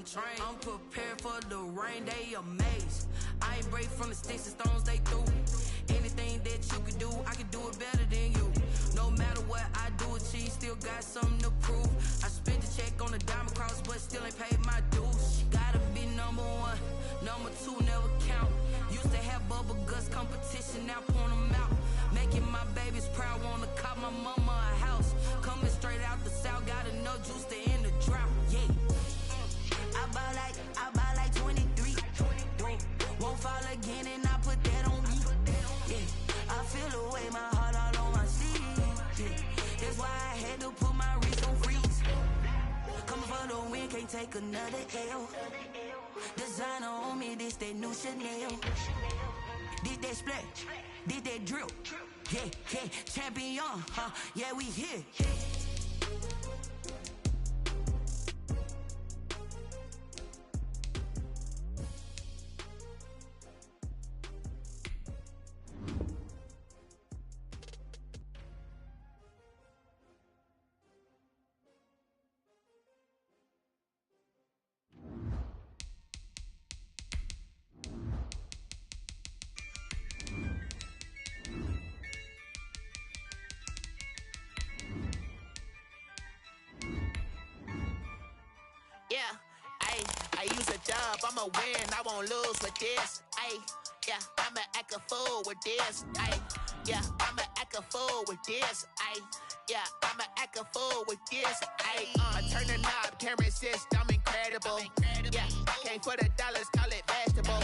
train. I'm prepared for the rain, they amazed. I ain't break from the sticks and stones they threw. Anything that you could do, I could do it better than you. No matter what I do, achieve, still got something to prove. I spent the check on the diamond cross, but still ain't paid my dues. Gotta be number one, number two never count. Used to have bubble guts competition, now point them out. Making my babies proud, wanna cop my mama a house. Coming straight out the south, got enough juice to end the drought. Yeah, I buy like 23. Won't fall again, and I put that on me. Yeah, I feel the way, my heart all on my sleeve. Yeah, that's why I had to put my wrist on freeze. Coming for the win, can't take another L. Designer on me, this that new Chanel. Did that splash, did that drip. Yeah, yeah, champion, huh? Yeah, we here. Yeah, I use a dub, I'ma win, I won't lose with this. Yeah, I'ma act a fool with this. Yeah, I'ma act a fool with this. Yeah, I'ma act a fool with this. I turn the knob, camera assist, I'm incredible. Yeah, came for the dollars, call it vegetable.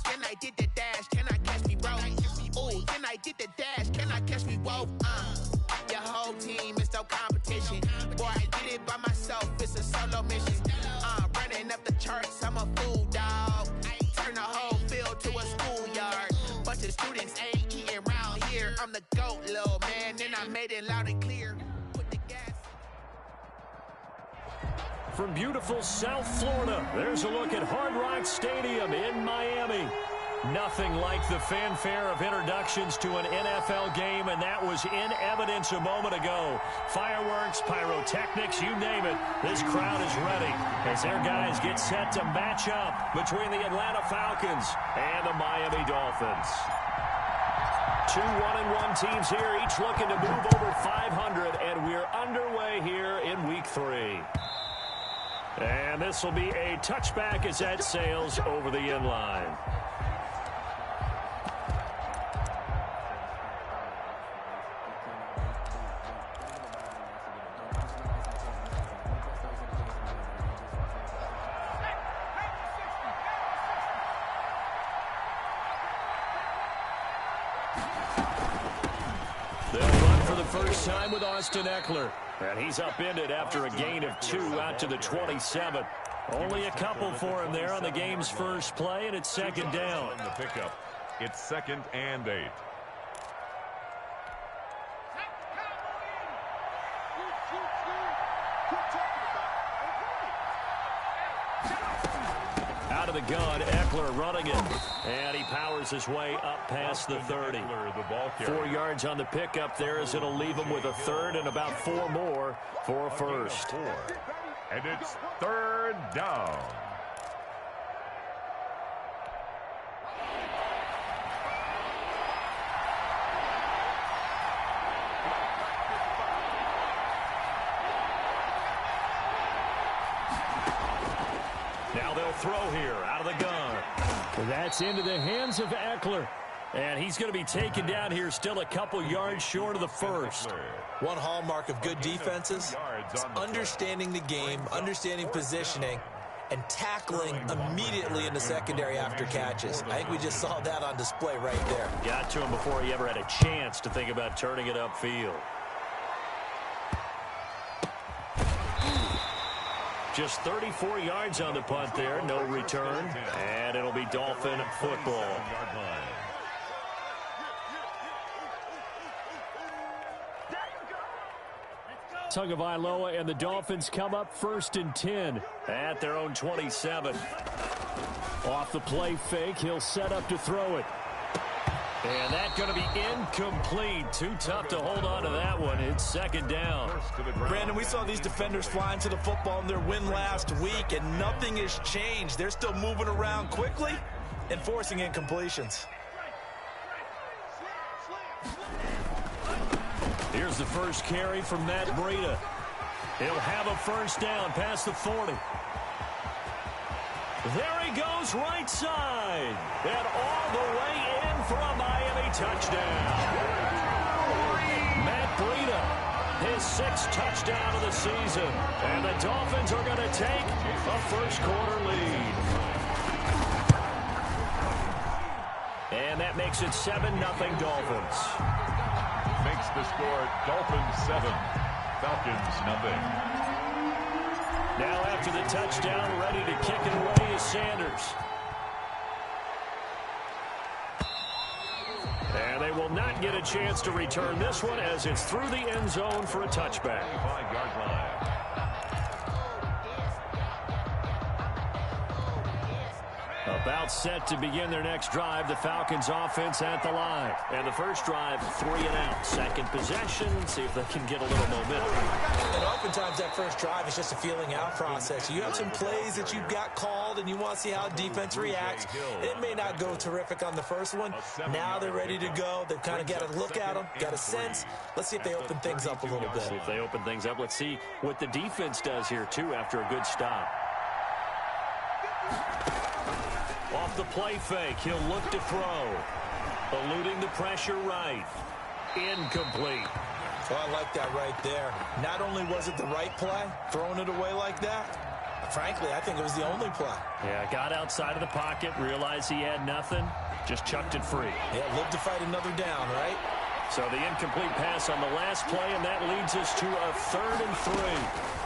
Then I did the dash, can I catch me, bro? Ooh, then I did the dash, can I catch me, whoa? Your whole team is no competition. Boy, I did it by myself, it's a solo mission. Running up the charts, I'm a fool, dog. Turn the whole field to a schoolyard. Bunch of students ain't eating around here. I'm the GOAT, little man, and I made it loud and clear. Put the gas. From beautiful South Florida, there's a look at Hard Rock Stadium in Miami. Nothing like the fanfare of introductions to an NFL game, and that was in evidence a moment ago. Fireworks, pyrotechnics, you name it. This crowd is ready as their guys get set to match up between the Atlanta Falcons and the Miami Dolphins. Two 1-1 teams here, each looking to move over 500, and we're underway here in Week 3. And this will be a touchback as that sails over the inline. They'll run for the first time with Austin Eckler. And he's upended after a gain of 2 out to the 27. Only a couple for him there on the game's first play, and it's second down. On the pickup, it's 2nd and 8. Out of the gun, Eckler running it. And he powers his way up past the 30. 4 yards on the pickup there as it'll leave him with a third and about 4 more for a first. And it's 3rd down. Now they'll throw here out of the gun. That's into the hands of Eckler. And he's going to be taken down here still a couple yards short of the first. One hallmark of good defenses is understanding the game, understanding positioning, and tackling immediately in the secondary after catches. I think we just saw that on display right there. Got to him before he ever had a chance to think about turning it upfield. Just 34 yards on the punt there, no return, and it'll be Dolphin football. Tagovailoa and the Dolphins come up 1st and 10 at their own 27. Off the play fake, he'll set up to throw it. And that's going to be incomplete. Too tough to hold on to that one. It's second down. Brandon, we saw these defenders flying to the football in their win last week, and nothing has changed. They're still moving around quickly and forcing incompletions. Here's the first carry from Matt Breida. He'll have a first down past the 40. There he goes right side. And all the way in for a Miami touchdown. Matt Breida, his 6th touchdown of the season. And the Dolphins are going to take a first-quarter lead. And that makes it 7-0 Dolphins. Makes the score Dolphins 7, Falcons 0. Now after the touchdown, ready to kick it away is Sanders. And they will not get a chance to return this one as it's through the end zone for a touchback. 5-yard line. About set to begin their next drive, the Falcons offense at the line. And the first drive, 3 and out. Second possession, see if they can get a little momentum. And oftentimes that first drive is just a feeling out process. You have some plays that you've got called and you want to see how defense reacts. It may not go terrific on the first one. Now they're ready to go. They've kind of got to look at them, got a sense. Let's see if they open things up a little bit. See if they open things up. Let's see what the defense does here, too, after a good stop. Off the play fake, he'll look to throw. Eluding the pressure right. Incomplete. Oh, I like that right there. Not only was it the right play, throwing it away like that, frankly, I think it was the only play. Yeah, got outside of the pocket, realized he had nothing, just chucked it free. Yeah, live to fight another down, right? So the incomplete pass on the last play, and that leads us to a 3rd and 3.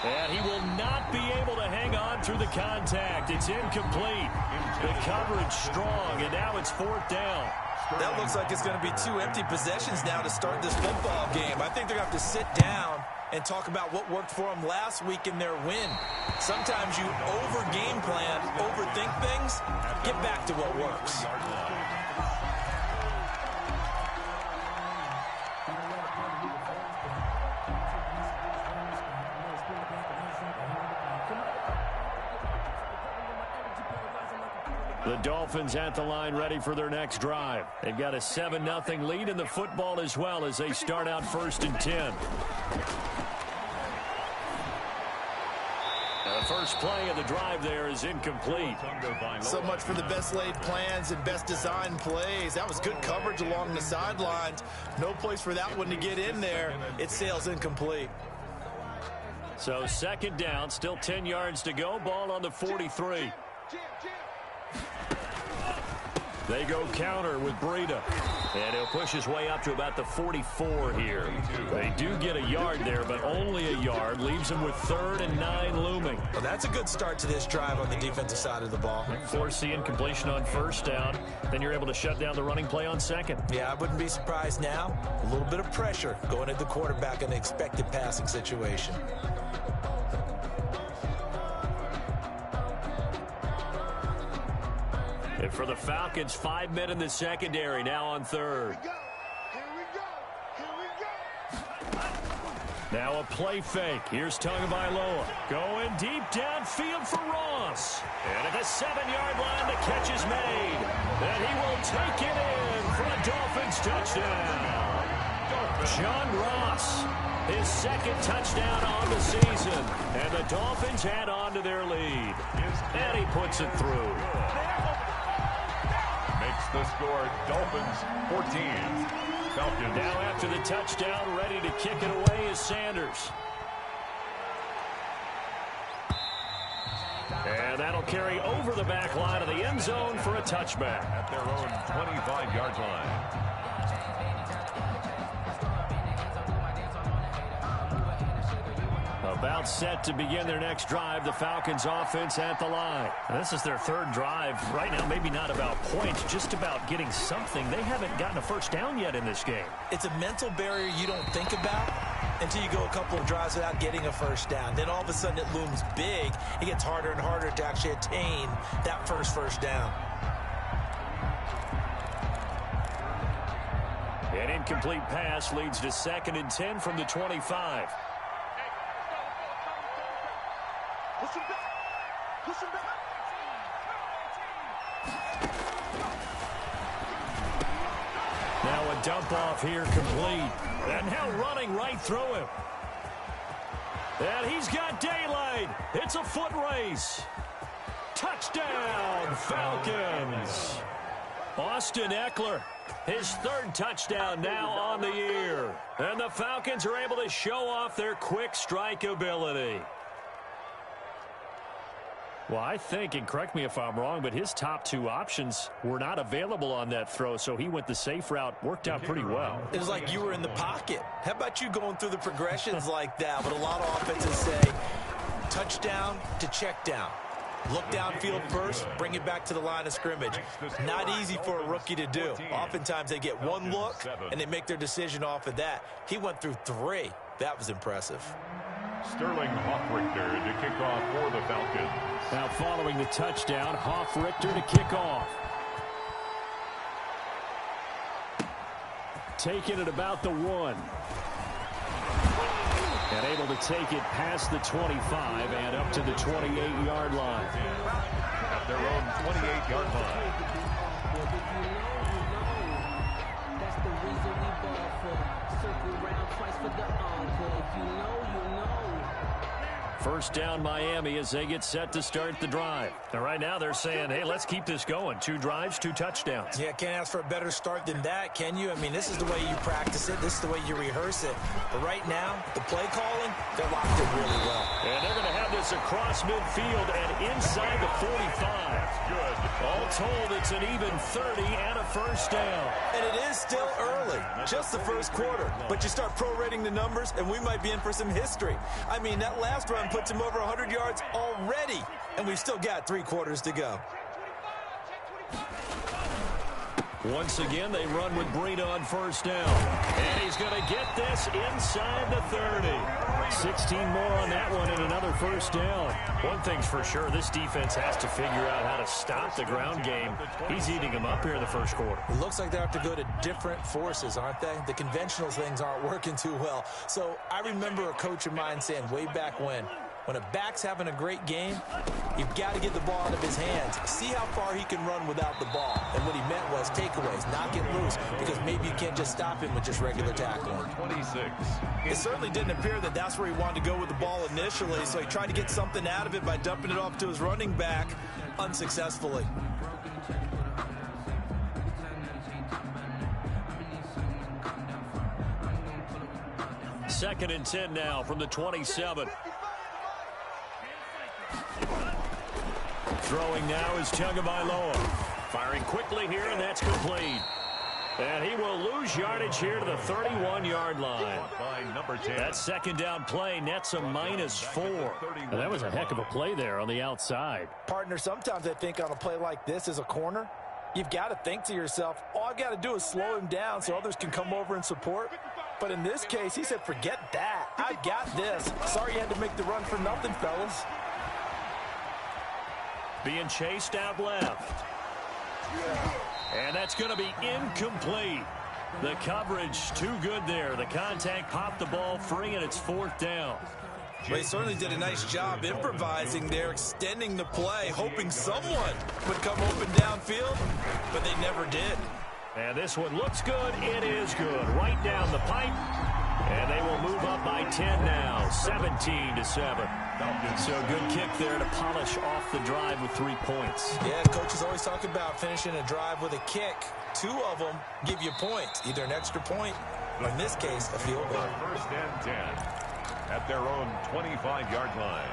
And he will not be able to hang on through the contact. It's incomplete. The coverage strong, and now it's 4th down. That looks like it's going to be 2 empty possessions now to start this football game. I think they're going to have to sit down and talk about what worked for them last week in their win. Sometimes you over-game plan, overthink things. Get back to what works. The Dolphins at the line ready for their next drive. They've got a 7-0 lead in the football as well as they start out 1st and 10. The first play of the drive there is incomplete. So much for the best laid plans and best designed plays. That was good coverage along the sidelines. No place for that one to get in there. It sails incomplete. So 2nd down, still 10 yards to go. Ball on the 43. They go counter with Breida. And he'll push his way up to about the 44 here. They do get a yard there, but only a yard. Leaves him with 3rd and 9 looming. Well, that's a good start to this drive on the defensive side of the ball. Force the incompletion on 1st down. Then you're able to shut down the running play on 2nd. Yeah, I wouldn't be surprised now. A little bit of pressure going at the quarterback in the expected passing situation. And for the Falcons, 5 men in the secondary, now on 3rd. Now a play fake. Here's Tagovailoa going deep downfield for Ross. And at the 7-yard line, the catch is made. And he will take it in for a Dolphins touchdown. John Ross, his 2nd touchdown on the season. And the Dolphins add on to their lead. And he puts it through. Makes the score Dolphins 14. Falcons. Now after the touchdown, ready to kick it away is Sanders. And that'll carry over the back line of the end zone for a touchback. At their own 25-yard line. About set to begin their next drive, the Falcons offense at the line. And this is their 3rd drive. Right now, maybe not about points, just about getting something. They haven't gotten a first down yet in this game. It's a mental barrier you don't think about until you go a couple of drives without getting a first down. Then all of a sudden it looms big. It gets harder and harder to actually attain that first down. An incomplete pass leads to 2nd and 10 from the 25. Now a dump off here complete. And now running right through him. And he's got daylight. It's a foot race. Touchdown, Falcons. Austin Eckler, his 3rd touchdown now on the year. And the Falcons are able to show off their quick strike ability. Well, I think, and correct me if I'm wrong, but his top 2 options were not available on that throw, so he went the safe route. Worked out pretty well. It was like you were in the pocket. How about you going through the progressions like that? But a lot of offenses say touchdown to check down. Look downfield first, bring it back to the line of scrimmage. Not easy for a rookie to do. Oftentimes they get 1 look, and they make their decision off of that. He went through 3. That was impressive. Sterling Hoffrichter to kick off for the Falcons. Now following the touchdown, Hoffrichter to kick off. Taking it about the 1. And able to take it past the 25 and up to the 28-yard line. At their own 28-yard line. That's the reason we ball for. Circle round twice for the encore. If you know, you know. First down Miami as they get set to start the drive. And right now they're saying, hey, let's keep this going. 2 drives, 2 touchdowns. Yeah, can't ask for a better start than that, can you? I mean, this is the way you practice it. This is the way you rehearse it. But right now, the play calling, they're locked in really well. And they're going to have this across midfield and inside the 45. Good. All told, it's an even 30 and a first down. And it is still early, just the first quarter. But you start prorating the numbers, and we might be in for some history. I mean, that last run puts him over 100 yards already, and we've still got 3 quarters to go. Once again, they run with Breida on first down. And he's going to get this inside the 30. 16 more on that one and another first down. One thing's for sure, this defense has to figure out how to stop the ground game. He's eating them up here in the first quarter. It looks like they have to go to different forces, aren't they? The conventional things aren't working too well. So I remember a coach of mine saying way back when a back's having a great game, you've got to get the ball out of his hands. See how far he can run without the ball. And what he meant was takeaways, not get loose, because maybe you can't just stop him with just regular tackling. 26. It certainly didn't appear that that's where he wanted to go with the ball initially, so he tried to get something out of it by dumping it off to his running back unsuccessfully. Second and 10 now from the 27. Throwing now is Tagovailoa. Firing quickly here, and that's complete. And he will lose yardage here to the 31-yard line. That second down play nets a -4. And that was a heck of a play there on the outside. Partner, sometimes I think on a play like this as a corner, you've got to think to yourself, all I've got to do is slow him down so others can come over and support. But in this case, he said, forget that. I've got this. Sorry you had to make the run for nothing, fellas. Being chased out left. And that's going to be incomplete. The coverage too good there. The contact popped the ball free, and it's 4th down. Well, he certainly did a nice job improvising there, extending the play, hoping someone would come open downfield, but they never did. And this one looks good. It is good. Right down the pipe. And they will move up by 10 now, 17-7. So good kick there to polish off the drive with 3 points. Yeah, coaches always talk about finishing a drive with a kick. 2 of them give you points, either an extra point or, in this case, a field goal. First and 10 at their own 25-yard line.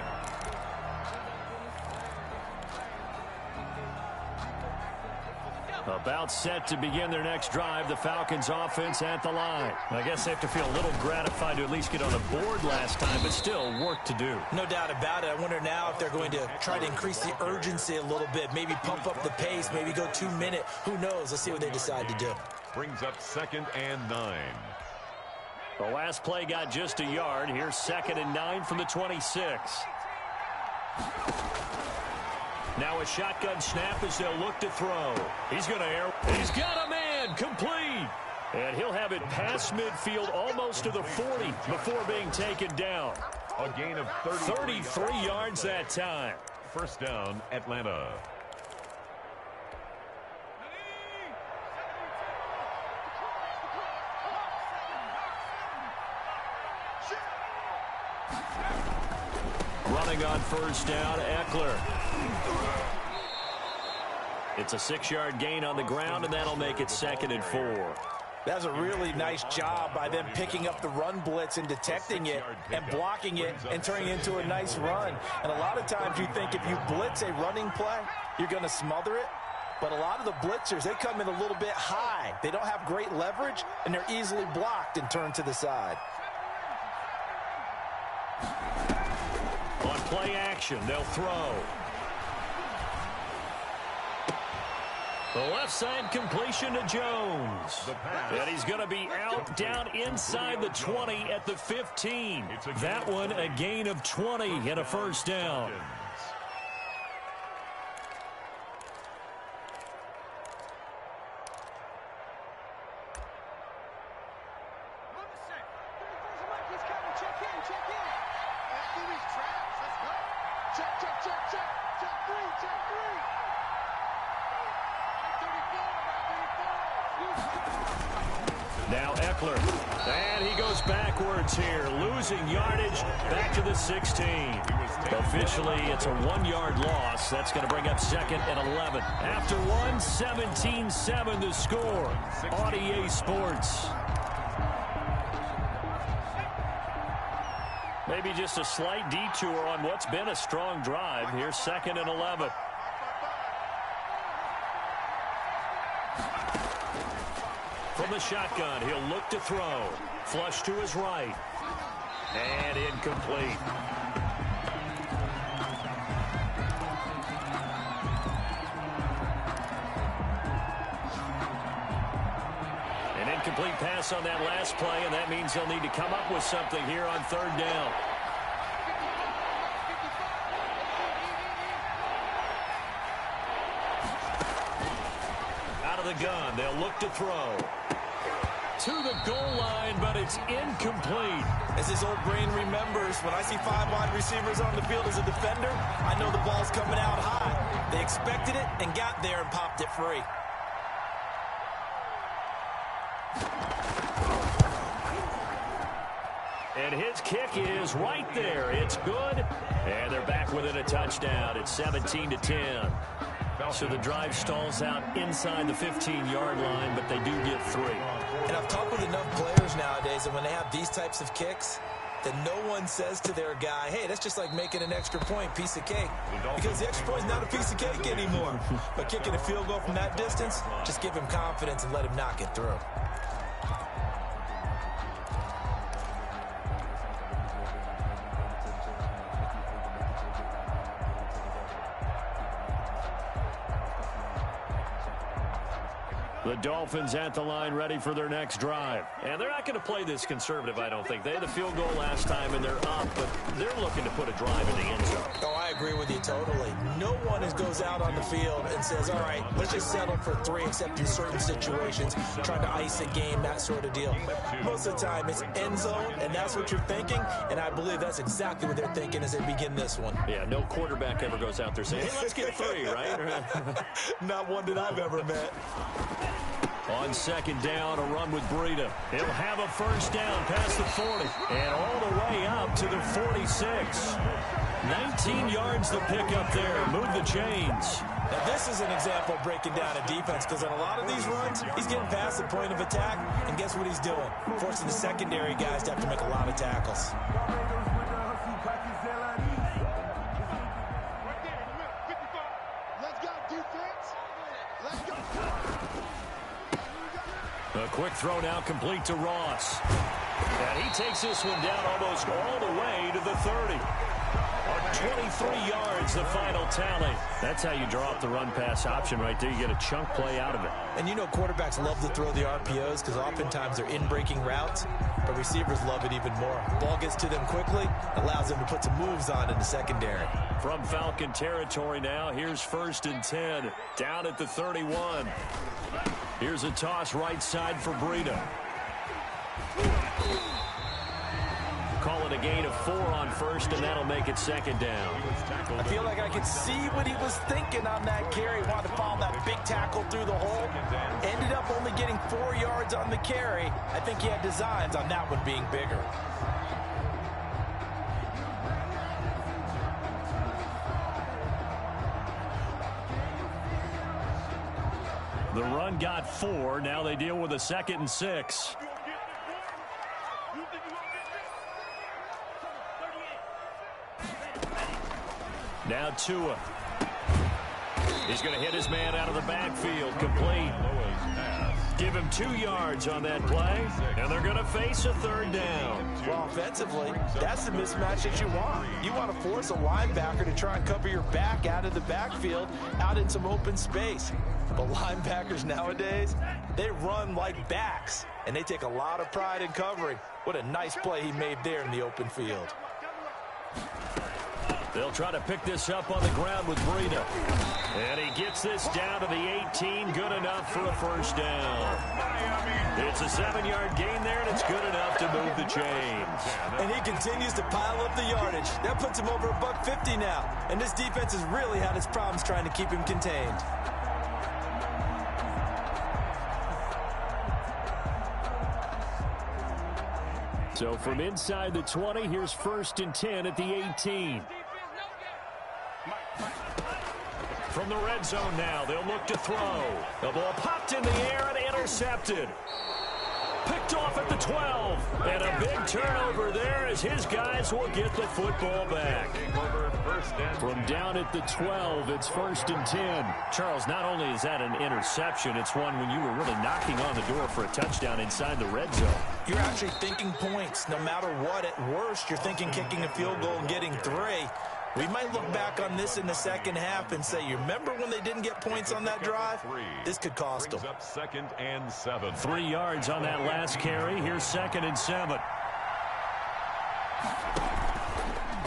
About set to begin their next drive, the Falcons offense at the line. I guess they have to feel a little gratified to at least get on the board last time, but still work to do. No doubt about it. I wonder now if they're going to try to increase the urgency a little bit, maybe pump up the pace, maybe go 2-minute. Who knows? Let's see what they decide to do. Brings up 2nd and 9. The last play got just a yard. Here's 2nd and 9 from the 26. Now a shotgun snap as they'll look to throw. He's going to air. He's got a man complete. And he'll have it past midfield almost to the 40 before being taken down. A gain of 33 yards that time. First down, Atlanta. Running on first down, Eckler. It's a 6-yard gain on the ground, and that'll make it 2nd and 4. That's a really nice job by them picking up the run blitz and detecting it and blocking it and turning it into a nice run. And a lot of times you think if you blitz a running play, you're going to smother it. But a lot of the blitzers, they come in a little bit high. They don't have great leverage, and they're easily blocked and turned to the side. On play action, they'll throw. The left side completion to Jones. And he's going to be out down inside the 20 at the 15. That one a gain of 20 and a first down. Now Eckler, and he goes backwards here, losing yardage back to the 16. Officially, it's a 1-yard loss. That's going to bring up 2nd and 11. After one, 17-7 the score on EA Sports. Maybe just a slight detour on what's been a strong drive. Here's 2nd and 11. From the shotgun, he'll look to throw. Flush to his right. And incomplete. An incomplete pass on that last play, and that means he'll need to come up with something here on 3rd down. Out of the gun, they'll look to throw. To the goal line, but it's incomplete. As his old brain remembers, when I see 5 wide receivers on the field as a defender, I know the ball's coming out high. They expected it and got there and popped it free. And his kick is right there. It's good. And they're back within a touchdown. It's 17-10. So the drive stalls out inside the 15-yard line, but they do get 3. And I've talked with enough players nowadays that when they have these types of kicks, that no one says to their guy, hey, that's just like making an extra point, piece of cake. Because the extra point is not a piece of cake anymore. But kicking a field goal from that distance, just give him confidence and let him knock it through. The Dolphins at the line ready for their next drive. And they're not going to play this conservative, I don't think. They had a field goal last time, and they're up, but they're looking to put a drive in the end zone. Oh, I agree with you totally. No one goes out on the field and says, all right, let's just settle for 3 except in certain situations, trying to ice a game, that sort of deal. Most of the time, it's end zone, and that's what you're thinking, and I believe that's exactly what they're thinking as they begin this one. Yeah, no quarterback ever goes out there saying, hey, let's get 3, right? Not one that I've ever met. On 2nd down, a run with Breida. He'll have a first down past the 40 and all the way up to the 46. 19 yards the pickup there. Move the chains. Now, this is an example of breaking down a defense because on a lot of these runs, he's getting past the point of attack, and guess what he's doing? Forcing the secondary guys to have to make a lot of tackles. A quick throw now complete to Ross. And he takes this one down almost all the way to the 30. 23 yards, the final tally. That's how you draw up the run-pass option right there. You get a chunk play out of it. And you know quarterbacks love to throw the RPOs because oftentimes they're in-breaking routes, but receivers love it even more. Ball gets to them quickly, allows them to put some moves on in the secondary. From Falcon territory now, here's 1st and 10, down at the 31. Here's a toss right side for Breida. Call it a gain of 4 on first, and that'll make it second down. I feel like I could see what he was thinking on that carry. Wanted to follow that big tackle through the hole. Ended up only getting 4 yards on the carry. I think he had designs on that one being bigger. The run got 4. Now they deal with a 2nd and 6. Now Tua. He's going to hit his man out of the backfield. Complete. Give him 2 yards on that play, and they're going to face a 3rd down. Well, offensively, that's the mismatch that you want. You want to force a linebacker to try and cover your back out of the backfield, out in some open space. But linebackers nowadays, they run like backs, and they take a lot of pride in covering. What a nice play he made there in the open field. They'll try to pick this up on the ground with Breida. And he gets this down to the 18. Good enough for a 1st down. It's a 7-yard gain there, and it's good enough to move the chains. And he continues to pile up the yardage. That puts him over $150 now. And this defense has really had its problems trying to keep him contained. So from inside the 20, here's 1st and 10 at the 18. From the red zone now, they'll look to throw. The ball popped in the air and intercepted. Picked off at the 12. And a big turnover there as his guys will get the football back. From down at the 12, it's 1st and 10. Charles, not only is that an interception, it's one when you were really knocking on the door for a touchdown inside the red zone. You're actually thinking points. No matter what, at worst, you're thinking kicking a field goal and getting 3. We might look back on this in the second half and say, you remember when they didn't get points on that drive? This could cost them. 2nd and 7. 3 yards on that last carry. Here's 2nd and 7.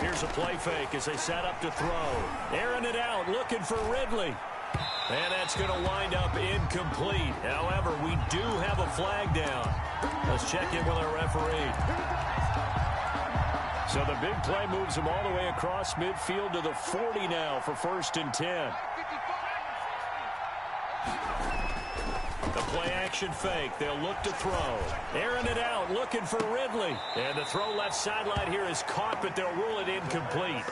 Here's a play fake as they set up to throw. Airing it out, looking for Ridley. And that's going to wind up incomplete. However, we do have a flag down. Let's check in with our referee. So the big play moves him all the way across midfield to the 40 now for 1st and 10. The play action fake. They'll look to throw. Airing it out, looking for Ridley. And the throw left sideline here is caught, but they'll rule it incomplete.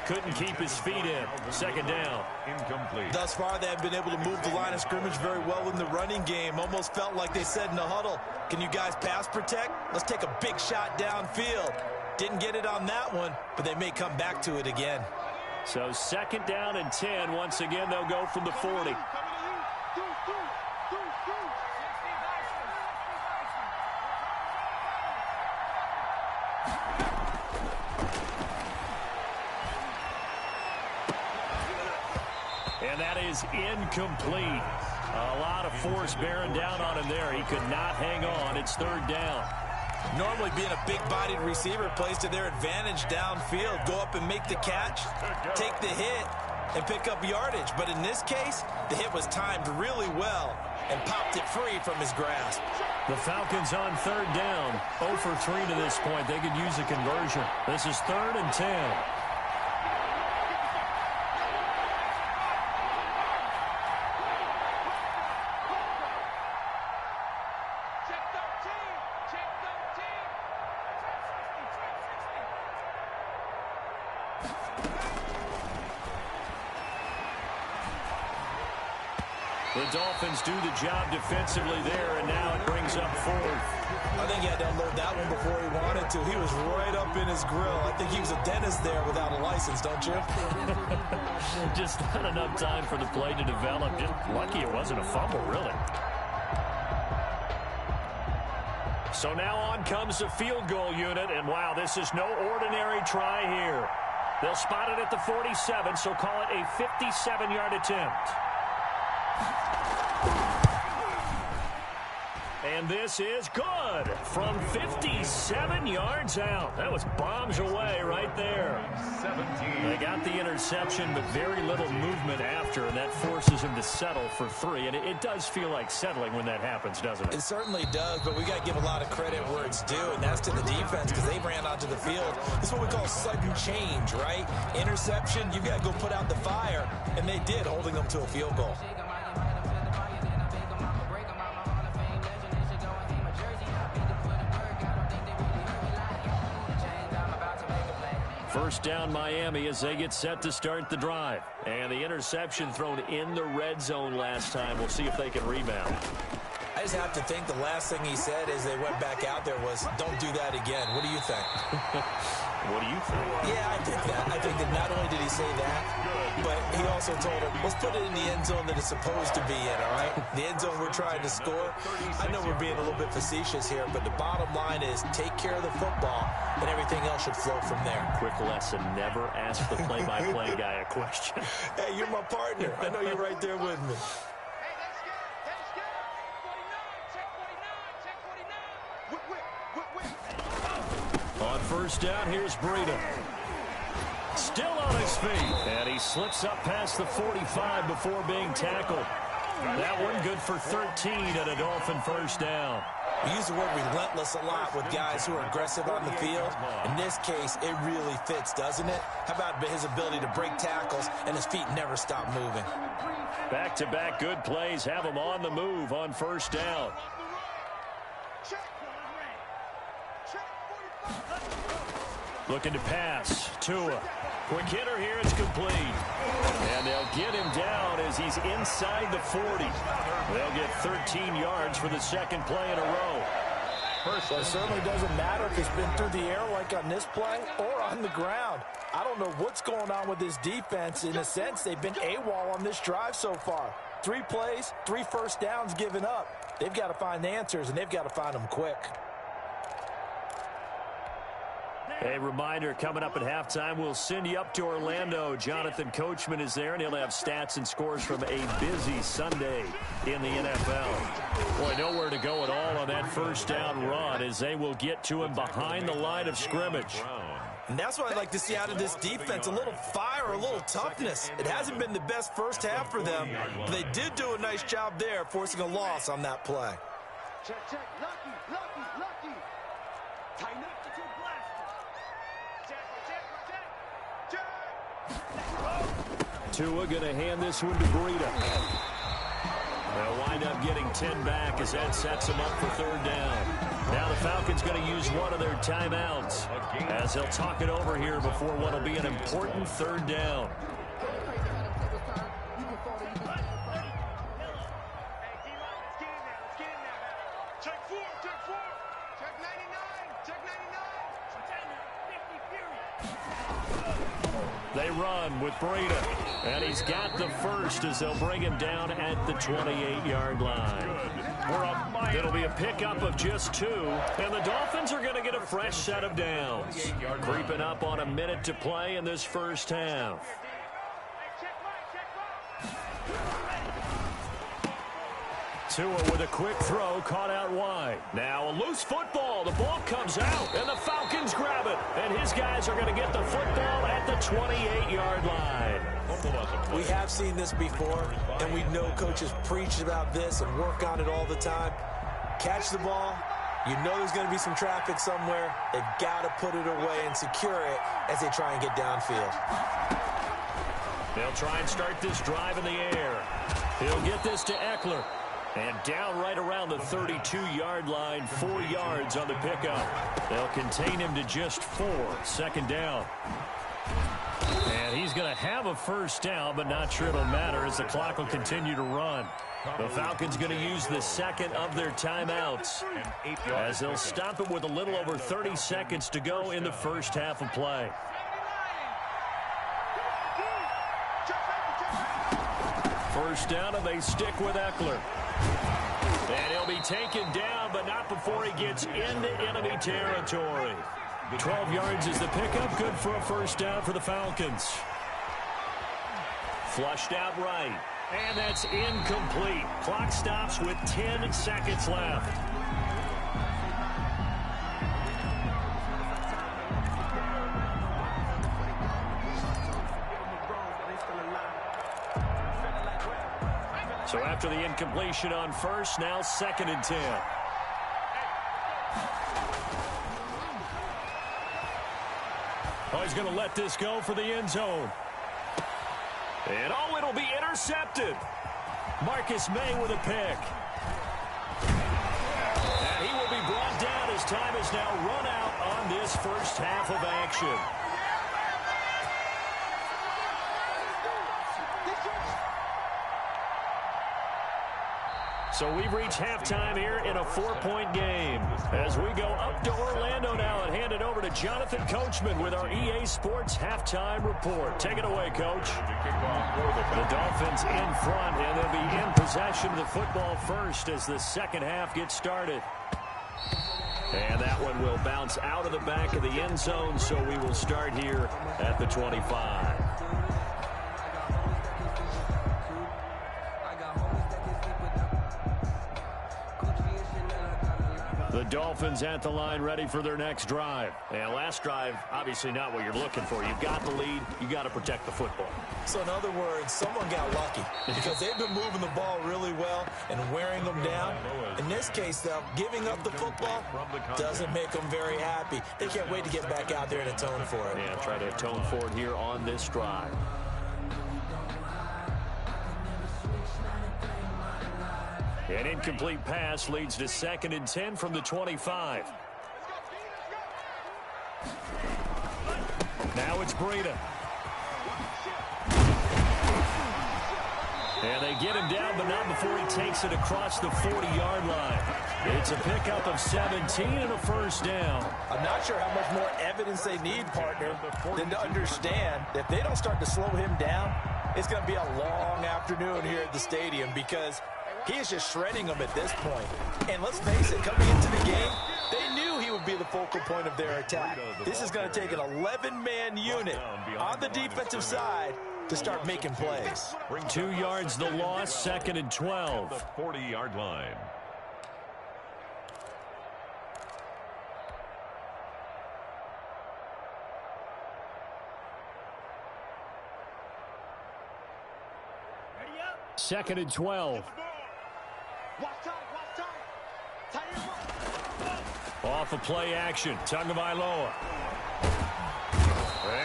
Couldn't keep his feet in. 2nd down. Incomplete. Thus far, they have been able to move the line of scrimmage very well in the running game. Almost felt like they said in the huddle, can you guys pass protect? Let's take a big shot downfield. Didn't get it on that one, but they may come back to it again. So 2nd down and 10. Once again, they'll go from the 40. And that is incomplete. A lot of force bearing down on him there. He could not hang on. It's 3rd down. Normally being a big-bodied receiver plays to their advantage downfield. Go up and make the catch, take the hit, and pick up yardage. But in this case, the hit was timed really well and popped it free from his grasp. The Falcons on 3rd down. 0 for 3 to this point. They could use a conversion. This is 3rd and 10. The Dolphins do the job defensively there, and now it brings up 4th. I think he had to unload that one before he wanted to. He was right up in his grill. I think he was a dentist there without a license, don't you? Just not enough time for the play to develop. Just lucky it wasn't a fumble, really. So now on comes the field goal unit, and wow, this is no ordinary try here. They'll spot it at the 47, so call it a 57-yard attempt. And this is good from 57 yards out. That was bombs away right there. 17. They got the interception, but very little movement after, and that forces him to settle for 3. And it does feel like settling when that happens, doesn't it? It certainly does, but we got to give a lot of credit where it's due, and that's to the defense because they ran onto the field. This is what we call sudden change, right? Interception, you've got to go put out the fire, and they did, holding them to a field goal. First down Miami as they get set to start the drive. And the interception thrown in the red zone last time. We'll see if they can rebound. I just have to think the last thing he said as they went back out there was, don't do that again. What do you think? What do you think? Yeah, I think that. I think that not only did he say that, but he also told him, let's put it in the end zone that it's supposed to be in, all right? The end zone we're trying to score. I know we're being a little bit facetious here, but the bottom line is take care of the football, and everything else should flow from there. Quick lesson, never ask the play-by-play guy a question. Hey, you're my partner. I know you're right there with me. On first down, here's Breida. Still on his feet. And he slips up past the 45 before being tackled. That one good for 13 and a Dolphin first down. We use the word relentless a lot with guys who are aggressive on the field. In this case, it really fits, doesn't it? How about his ability to break tackles and his feet never stop moving? Back-to-back good plays have him on the move on first down. Looking to pass. Tua. Quick hitter here. It's complete. And they'll get him down as he's inside the 40. They'll get 13 yards for the second play in a row. So it certainly doesn't matter if it's been through the air like on this play or on the ground. I don't know what's going on with this defense. In a sense, they've been AWOL on this drive so far. 3 plays, 3 first downs given up. They've got to find the answers, and they've got to find them quick. A reminder, coming up at halftime, we'll send you up to Orlando. Jonathan Coachman is there, and he'll have stats and scores from a busy Sunday in the NFL. Boy, nowhere to go at all on that first down run as they will get to him behind the line of scrimmage. And that's what I'd like to see out of this defense, a little fire, a little toughness. It hasn't been the best first half for them, but they did do a nice job there, forcing a loss on that play. Check, check, lucky. Tighten up the 2 blaster. Tua going to hand this one to Breida. They'll wind up getting 10 back as that sets them up for third down. Now the Falcons going to use one of their timeouts as they'll talk it over here before what will be an important third down. They run with Breida, and he's got the first as they'll bring him down at the 28-yard line. It'll be a pickup of just 2, and the Dolphins are going to get a fresh set of downs. Creeping up on a minute to play in this first half. Tua with a quick throw, caught out wide. Now a loose football. The ball comes out, and the Falcons grab it. And his guys are going to get the football at the 28-yard line. We have seen this before, and we know coaches preach about this and work on it all the time. Catch the ball. You know there's going to be some traffic somewhere. They've got to put it away and secure it as they try and get downfield. They'll try and start this drive in the air. He'll get this to Eckler. And down right around the 32-yard line, 4 yards on the pickup. They'll contain him to just 4, second down. And he's going to have a first down, but not sure it'll matter as the clock will continue to run. The Falcons going to use the second of their timeouts as they'll stop it with a little over 30 seconds to go in the first half of play. First down, and they stick with Eckler. And he'll be taken down, but not before he gets into enemy territory. 12 yards is the pickup. Good for a first down for the Falcons. Flushed out right. And that's incomplete. Clock stops with 10 seconds left. So after the incompletion on first, now 2nd and 10. Oh, he's going to let this go for the end zone. And oh, it'll be intercepted. Marcus May with a pick. And he will be brought down as time has now run out on this first half of action. So we've reached halftime here in a 4-point game. As we go up to Orlando now and hand it over to Jonathan Coachman with our EA Sports Halftime Report. Take it away, Coach. The Dolphins in front, and they'll be in possession of the football first as the second half gets started. And that one will bounce out of the back of the end zone, so we will start here at the 25. The Dolphins at the line ready for their next drive. And last drive, obviously not what you're looking for. You've got the lead. You got to protect the football. So in other words, someone got lucky because they've been moving the ball really well and wearing them down. In this case, though, giving up the football doesn't make them very happy. They can't wait to get back out there and atone for it. Yeah, try to atone for it here on this drive. An incomplete pass leads to 2nd and 10 from the 25. Now it's Breida. And they get him down, but not before he takes it across the 40-yard line. It's a pickup of 17 and a first down. I'm not sure how much more evidence they need, partner, than to understand that if they don't start to slow him down, it's going to be a long afternoon here at the stadium because he is just shredding them at this point. And let's face it, coming into the game, they knew he would be the focal point of their attack. This is going to take an 11-man unit on the defensive side to start making plays. 2 yards the loss, 2nd and 12. The 40-yard line. Second and 12. Off of play action, Tagovailoa.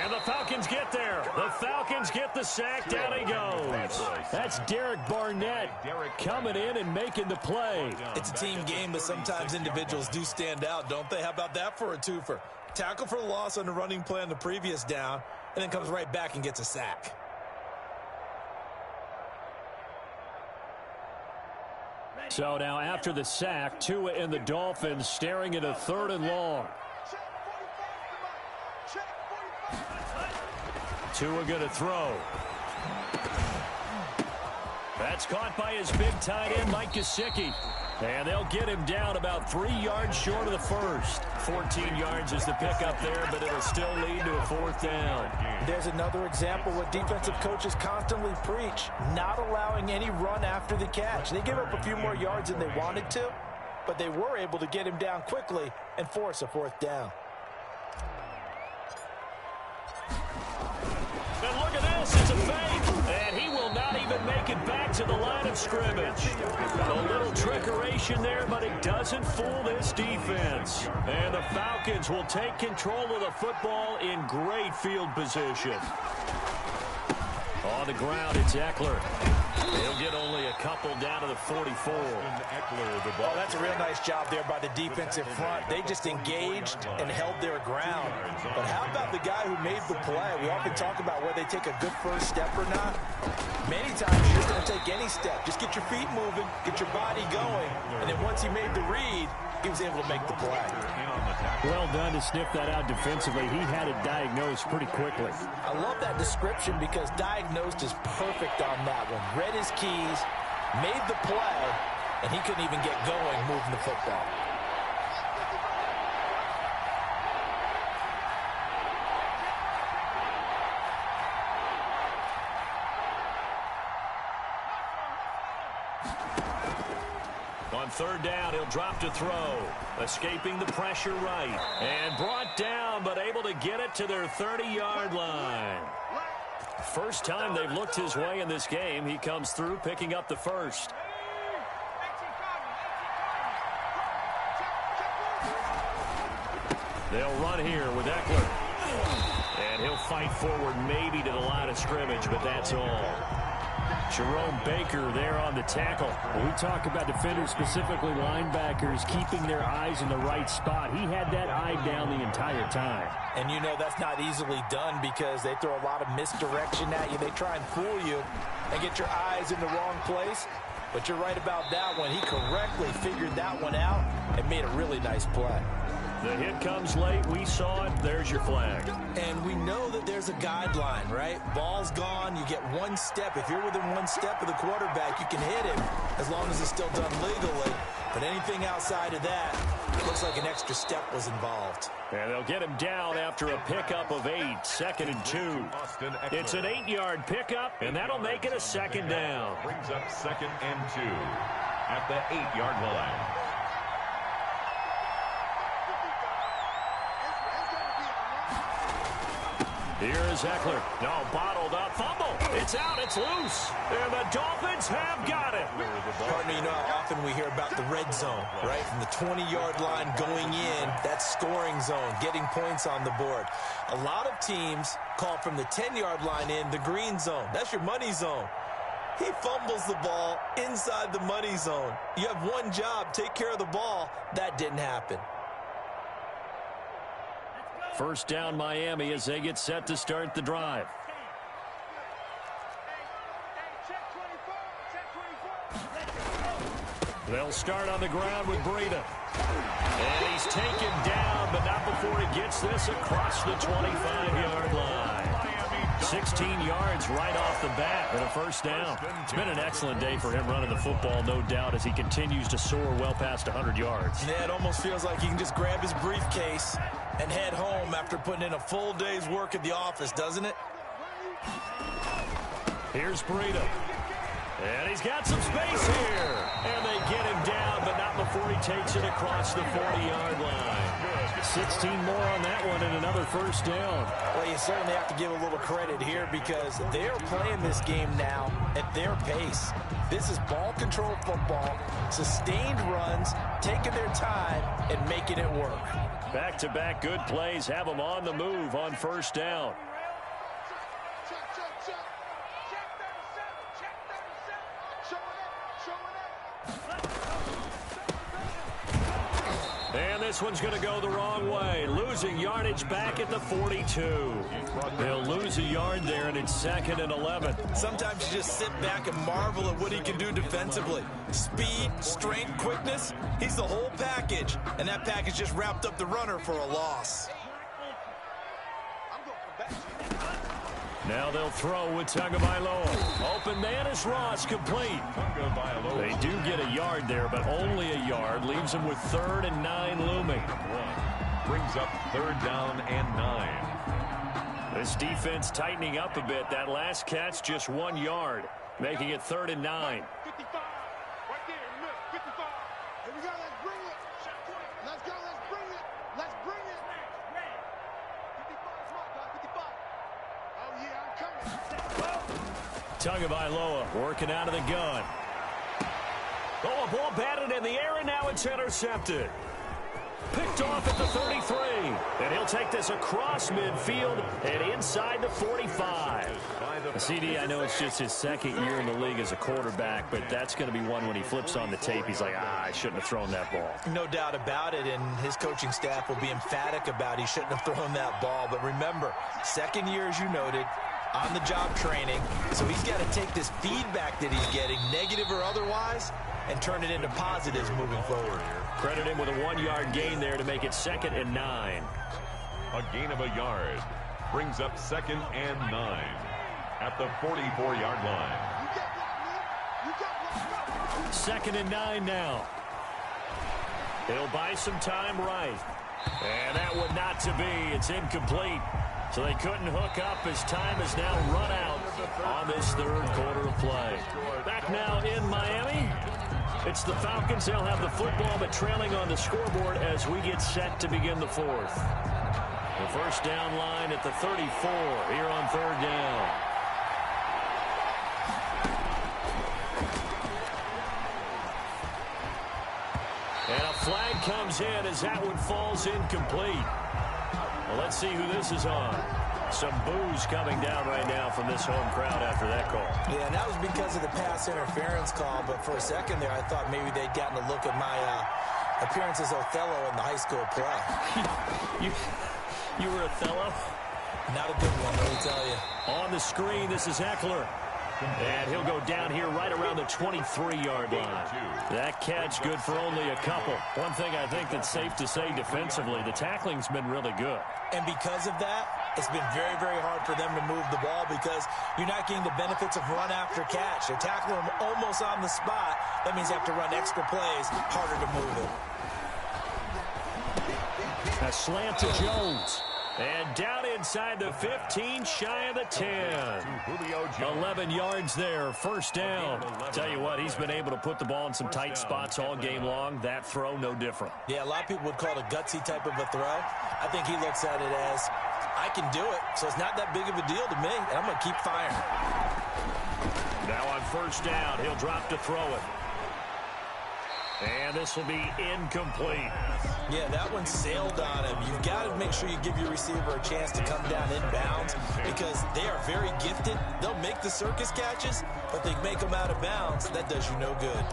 And the Falcons get there. The Falcons get the sack. Down he goes. That's Derek Barnett coming in and making the play. It's a team game, but sometimes individuals do stand out, don't they? How about that for a twofer? Tackle for loss on the running play on the previous down, and then comes right back and gets a sack. So now after the sack, Tua and the Dolphins staring at a 3rd and long. Tua going to throw. That's caught by his big tight end, Mike Gesicki. And they'll get him down about 3 yards short of the first. 14 yards is the pickup there, but it'll still lead to a 4th down. There's another example what defensive coaches constantly preach, not allowing any run after the catch. They gave up a few more yards than they wanted to, but they were able to get him down quickly and force a 4th down. And look at this, it's a fake, and he will not even make it back to the line of scrimmage. A little trickeration there, but it doesn't fool this defense. And the Falcons will take control of the football in great field position. On the ground, it's Eckler. He'll get only a couple down to the 44. Oh, that's a real nice job there by the defensive front. They just engaged and held their ground. But how about the guy who made the play? We often talk about whether they take a good first step or not. Many times you're just going to take any step. Just get your feet moving, get your body going, and then once he made the read, he was able to make the play. Well done to sniff that out defensively. He had it diagnosed pretty quickly. I love that description because diagnosed is perfect on that one. Read his keys, made the play, and he couldn't even get going moving the football. On 3rd down, he'll drop to throw. Escaping the pressure right. And brought down, but able to get it to their 30-yard line. First time they've looked his way in this game. He comes through picking up the first. They'll run here with Eckler. And he'll fight forward maybe to the line of scrimmage, but that's all. Jerome Baker there on the tackle. When we talk about defenders, specifically linebackers, keeping their eyes in the right spot. He had that eye down the entire time. And you know that's not easily done because they throw a lot of misdirection at you. They try and fool you and get your eyes in the wrong place. But you're right about that one. He correctly figured that one out and made a really nice play. The hit comes late. We saw it. There's your flag. And we know that there's a guideline, right? Ball's gone. You get one step. If you're within one step of the quarterback, you can hit him as long as it's still done legally. But anything outside of that, it looks like an extra step was involved. And they'll get him down after a pickup of 8, 2nd and 2. It's an 8-yard pickup, and that'll make it a 2nd down. Brings up 2nd and 2 at the 8-yard line. Here is Eckler. No, bottled up. Fumble. It's out. It's loose. And the Dolphins have got it. Partner, you know how often we hear about the red zone, right? From the 20-yard line going in, that scoring zone, getting points on the board. A lot of teams call from the 10-yard line in the green zone. That's your money zone. He fumbles the ball inside the money zone. You have one job, take care of the ball. That didn't happen. First down Miami as they get set to start the drive. They'll start on the ground with Breida. And he's taken down, but not before he gets this across the 25-yard line. 16 yards right off the bat and a first down. It's been an excellent day for him running the football, no doubt, as he continues to soar well past 100 yards. Yeah, it almost feels like he can just grab his briefcase and head home after putting in a full day's work at the office, doesn't it? Here's Breida. And he's got some space here. And they get him down, but not before he takes it across the 40-yard line. 16 more on that one and another first down. Well, you certainly have to give a little credit here because they're playing this game now at their pace. This is ball control football, sustained runs, taking their time and making it work. Back-to-back good plays have them on the move on first down. And this one's going to go the wrong way. Losing yardage back at the 42. They'll lose a yard there, and it's 2nd and 11. Sometimes you just sit back and marvel at what he can do defensively. Speed, strength, quickness, he's the whole package. And that package just wrapped up the runner for a loss. Now they'll throw with Tagovailoa. Open man is Ross, complete. They do get a yard there, but only a yard. Leaves them with 3rd and 9 looming. Brings up 3rd down and 9. This defense tightening up a bit. That last catch just 1 yard, making it 3rd and 9. 55. Right there, 55. Here we go, let's bring it. Let's go, let's bring it. Let's bring it. 55 is my guy, 55. Oh, yeah, I'm coming. Tagovailoa working out of the gun. Oh, a ball batted in the air, and now it's intercepted. Picked off at the 33. And he'll take this across midfield and inside the 45. CD, I know it's just his 2nd year in the league as a quarterback, but that's going to be one when he flips on the tape. He's like, I shouldn't have thrown that ball. No doubt about it, and his coaching staff will be emphatic about he shouldn't have thrown that ball. But remember, 2nd year, as you noted, on-the-job training. So he's got to take this feedback that he's getting, negative or otherwise, and turn it into positives moving forward. Credit him with a 1-yard gain there to make it 2nd and 9. A gain of a yard. Brings up 2nd and 9 at the 44-yard line. 2nd and 9 now. He'll buy some time right. And that would not to be. It's incomplete. So they couldn't hook up as time has now run out on this 3rd quarter of play. Back now in Miami. It's the Falcons. They'll have the football, but trailing on the scoreboard as we get set to begin the 4th. The first down line at the 34 here on 3rd down. comes in as that one falls incomplete. Well, let's see who this is on. Some boos coming down right now from this home crowd after that call. Yeah, and that was because of the pass interference call, but for a second there I thought maybe they'd gotten a look at my appearance as Othello in the high school play. You were Othello? Not a good one, let me tell you. On the screen, this is Eckler. And he'll go down here right around the 23-yard line. That catch good for only a couple. One thing I think that's safe to say defensively, the tackling's been really good. And because of that, it's been very, very hard for them to move the ball because you're not getting the benefits of run after catch. They're tackling them almost on the spot. That means you have to run extra plays, harder to move it. A slant to Jones. And down inside the 15, shy of the 10. 11 yards there, first down. Tell you what, he's been able to put the ball in some tight spots all game long. That throw, no different. Yeah, a lot of people would call it a gutsy type of a throw. I think he looks at it as, I can do it, so it's not that big of a deal to me, and I'm going to keep firing. Now on first down, he'll drop to throw it. And this will be incomplete. Yeah, that one sailed on him. You've got to make sure you give your receiver a chance to come down inbounds because they are very gifted. They'll make the circus catches, but they make them out of bounds. That does you no good.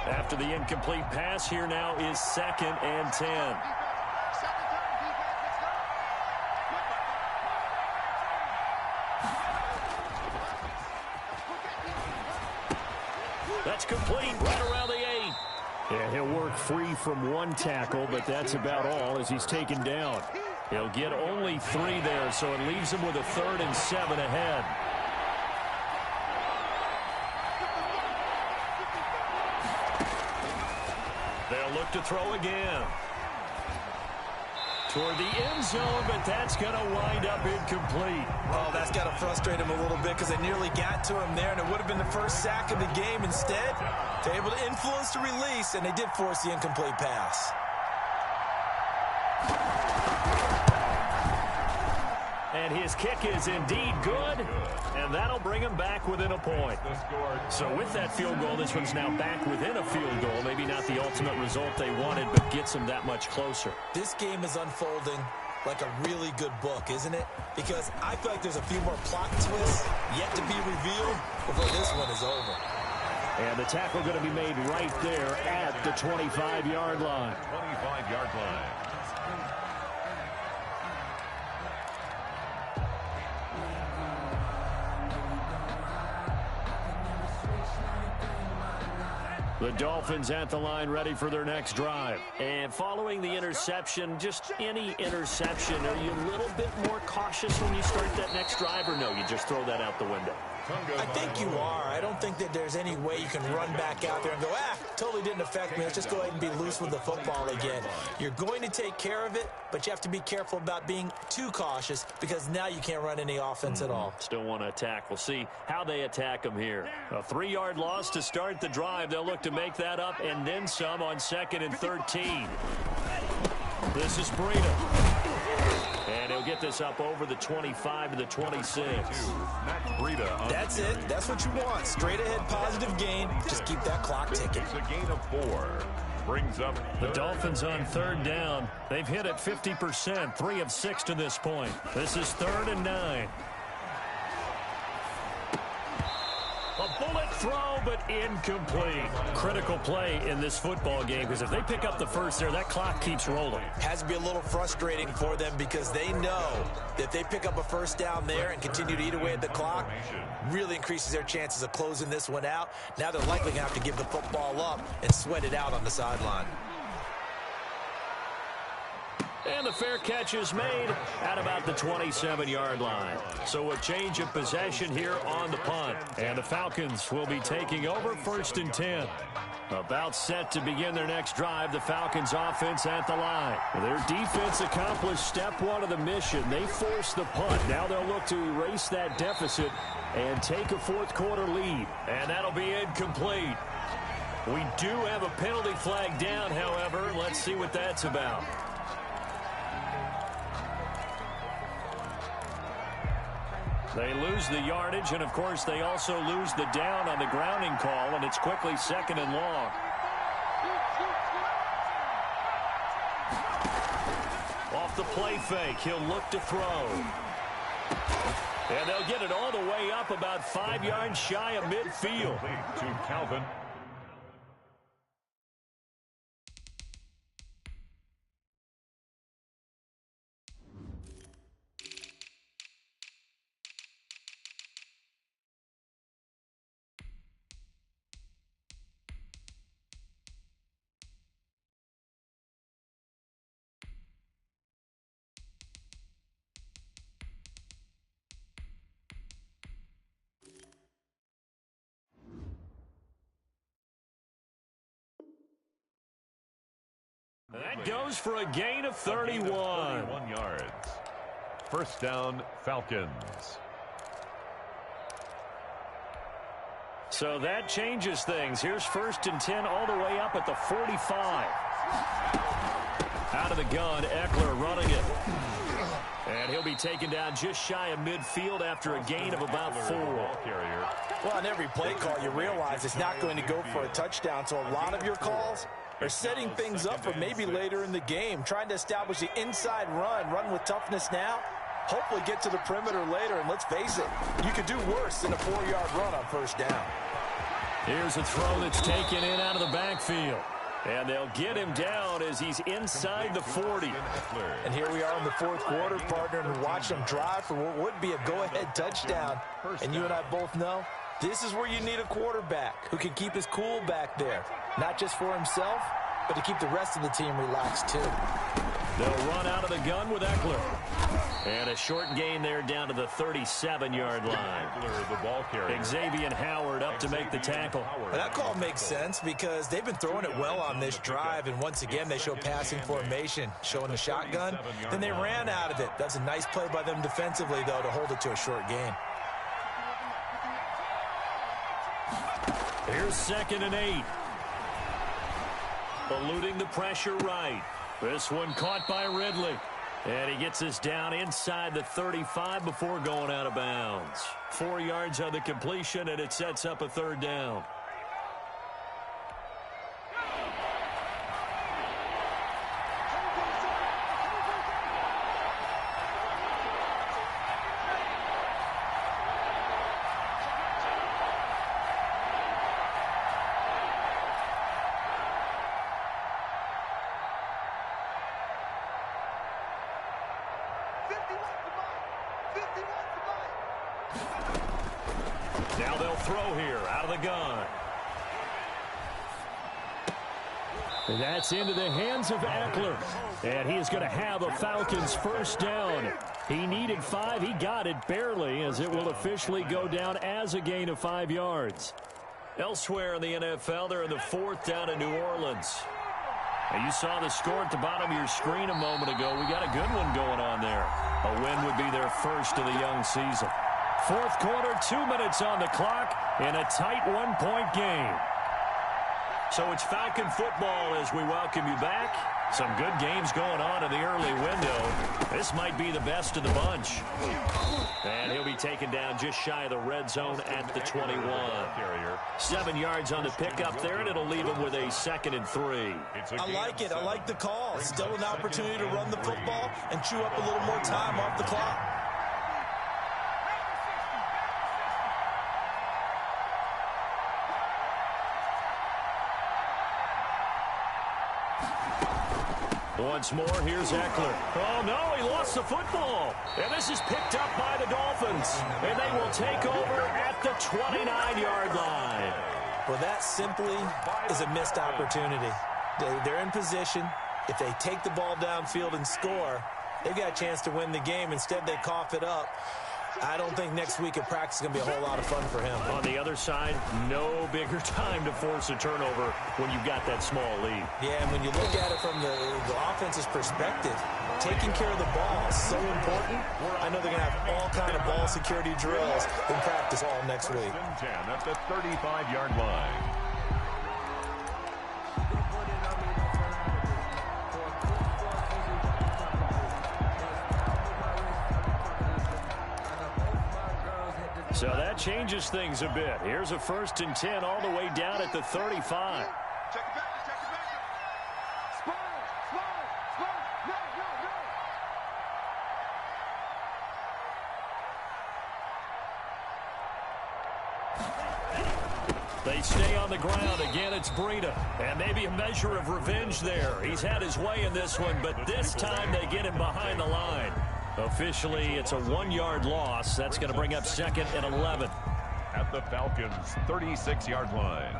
After the incomplete pass, here now is 2nd and 10. That's complete right around the 8. Yeah, he'll work free from one tackle, but that's about all as he's taken down. He'll get only 3 there, so it leaves him with a 3rd and 7 ahead. They'll look to throw again. Toward the end zone, but that's going to wind up incomplete. Oh, that's got to frustrate him a little bit because they nearly got to him there, and it would have been the first sack of the game. Instead, they're able to influence the release, and they did force the incomplete pass. And his kick is indeed good, and that'll bring him back within a point. So with that field goal, this one's now back within a field goal. Maybe not the ultimate result they wanted, but gets them that much closer. This game is unfolding like a really good book, isn't it? Because I feel like there's a few more plot twists yet to be revealed before this one is over. And the tackle going to be made right there at the 25-yard line. 25-yard line. The Dolphins at the line ready for their next drive. And following the interception, just any interception, are you a little bit more cautious when you start that next drive, or no, you just throw that out the window? I think you are. I don't think that there's any way you can run back out there and go, totally didn't affect me. Let's just go ahead and be loose with the football again. You're going to take care of it, but you have to be careful about being too cautious because now you can't run any offense at all. Still want to attack. We'll see how they attack them here. A 3-yard loss to start the drive. They'll look to make that up and then some on 2nd and 13. This is Breida. And he'll get this up over the 25 to the 26. That's it. That's what you want. Straight ahead positive gain. Just keep that clock ticking. It's a gain of 4. Brings up the Dolphins on 3rd down. They've hit it 50%, 3 of 6 to this point. This is 3rd and 9. A bullet throw, but incomplete. Critical play in this football game because if they pick up the first there, that clock keeps rolling. Has to be a little frustrating for them because they know that if they pick up a first down there and continue to eat away at the clock, really increases their chances of closing this one out. Now they're likely going to have to give the football up and sweat it out on the sideline. And the fair catch is made at about the 27-yard line. So a change of possession here on the punt. And the Falcons will be taking over 1st and 10. About set to begin their next drive, the Falcons offense at the line. Their defense accomplished step 1 of the mission. They forced the punt. Now they'll look to erase that deficit and take a 4th quarter lead. And that'll be incomplete. We do have a penalty flag down, however. Let's see what that's about. They lose the yardage, and, of course, they also lose the down on the grounding call, and it's quickly 2nd and long. play fake. He'll look to throw. And they'll get it all the way up about 5 yards shy of midfield. To Calvin. That goes for a gain of 31. 31 yards. First down, Falcons. So that changes things. Here's 1st and 10 all the way up at the 45. Out of the gun, Eckler running it. And he'll be taken down just shy of midfield after a gain of about 4. Well, on every play call, you realize it's not going to go for a touchdown, so a lot of your calls are setting things up for maybe later in the game, trying to establish the inside run with toughness now, hopefully get to the perimeter later, and let's face it, you could do worse than a 4-yard run on first down. Here's a throw that's taken in out of the backfield. And they'll get him down as he's inside the 40. And here we are in the 4th quarter, partner, and watch him drive for what would be a go-ahead touchdown. And you and I both know this is where you need a quarterback who can keep his cool back there, not just for himself, but to keep the rest of the team relaxed too. They'll run out of the gun with Eckler. And a short gain there down to the 37-yard line. The ball carrier. Xavier Howard up to make the tackle. Well, that call makes sense because they've been throwing it well on this drive, and once again they show passing formation, showing the shotgun. Then they ran out of it. That's a nice play by them defensively, though, to hold it to a short gain. Here's 2nd and 8. Eluding the pressure right. This one caught by Ridley. And he gets us down inside the 35 before going out of bounds. 4 yards on the completion, and it sets up a 3rd down. Now they'll throw here out of the gun. And that's into the hands of Eckler. And he is going to have a Falcons first down. He needed 5. He got it barely, as it will officially go down as a gain of 5 yards. Elsewhere in the NFL, they're in the 4th down in New Orleans. And you saw the score at the bottom of your screen a moment ago. We got a good one going on there. A win would be their first of the young season. 4th quarter, 2 minutes on the clock in a tight 1-point game. So it's Falcon football as we welcome you back. Some good games going on in the early window. This might be the best of the bunch. And he'll be taken down just shy of the red zone at the 21. 7 yards on the pickup there, and it'll leave him with a 2nd and 3. I like it. I like the call. Still an opportunity to run the football and chew up a little more time off the clock. Once more, here's Eckler. Oh, no, he lost the football. And this is picked up by the Dolphins. And they will take over at the 29-yard line. Well, that simply is a missed opportunity. They're in position. If they take the ball downfield and score, they've got a chance to win the game. Instead, they cough it up. I don't think next week at practice is going to be a whole lot of fun for him. On the other side, no bigger time to force a turnover when you've got that small lead. Yeah, and when you look at it from the offense's perspective, taking care of the ball is so important. I know they're going to have all kind of ball security drills in practice all next week. 10 at the 35-yard line. So that changes things a bit. Here's a 1st and 10 all the way down at the 35. Check it back, check it back. Spy. They stay on the ground. Again, it's Breida. And maybe a measure of revenge there. He's had his way in this one, but this time they get him behind the line. Officially, it's a 1-yard loss. That's going to bring up 2nd and 11. At the Falcons' 36-yard line.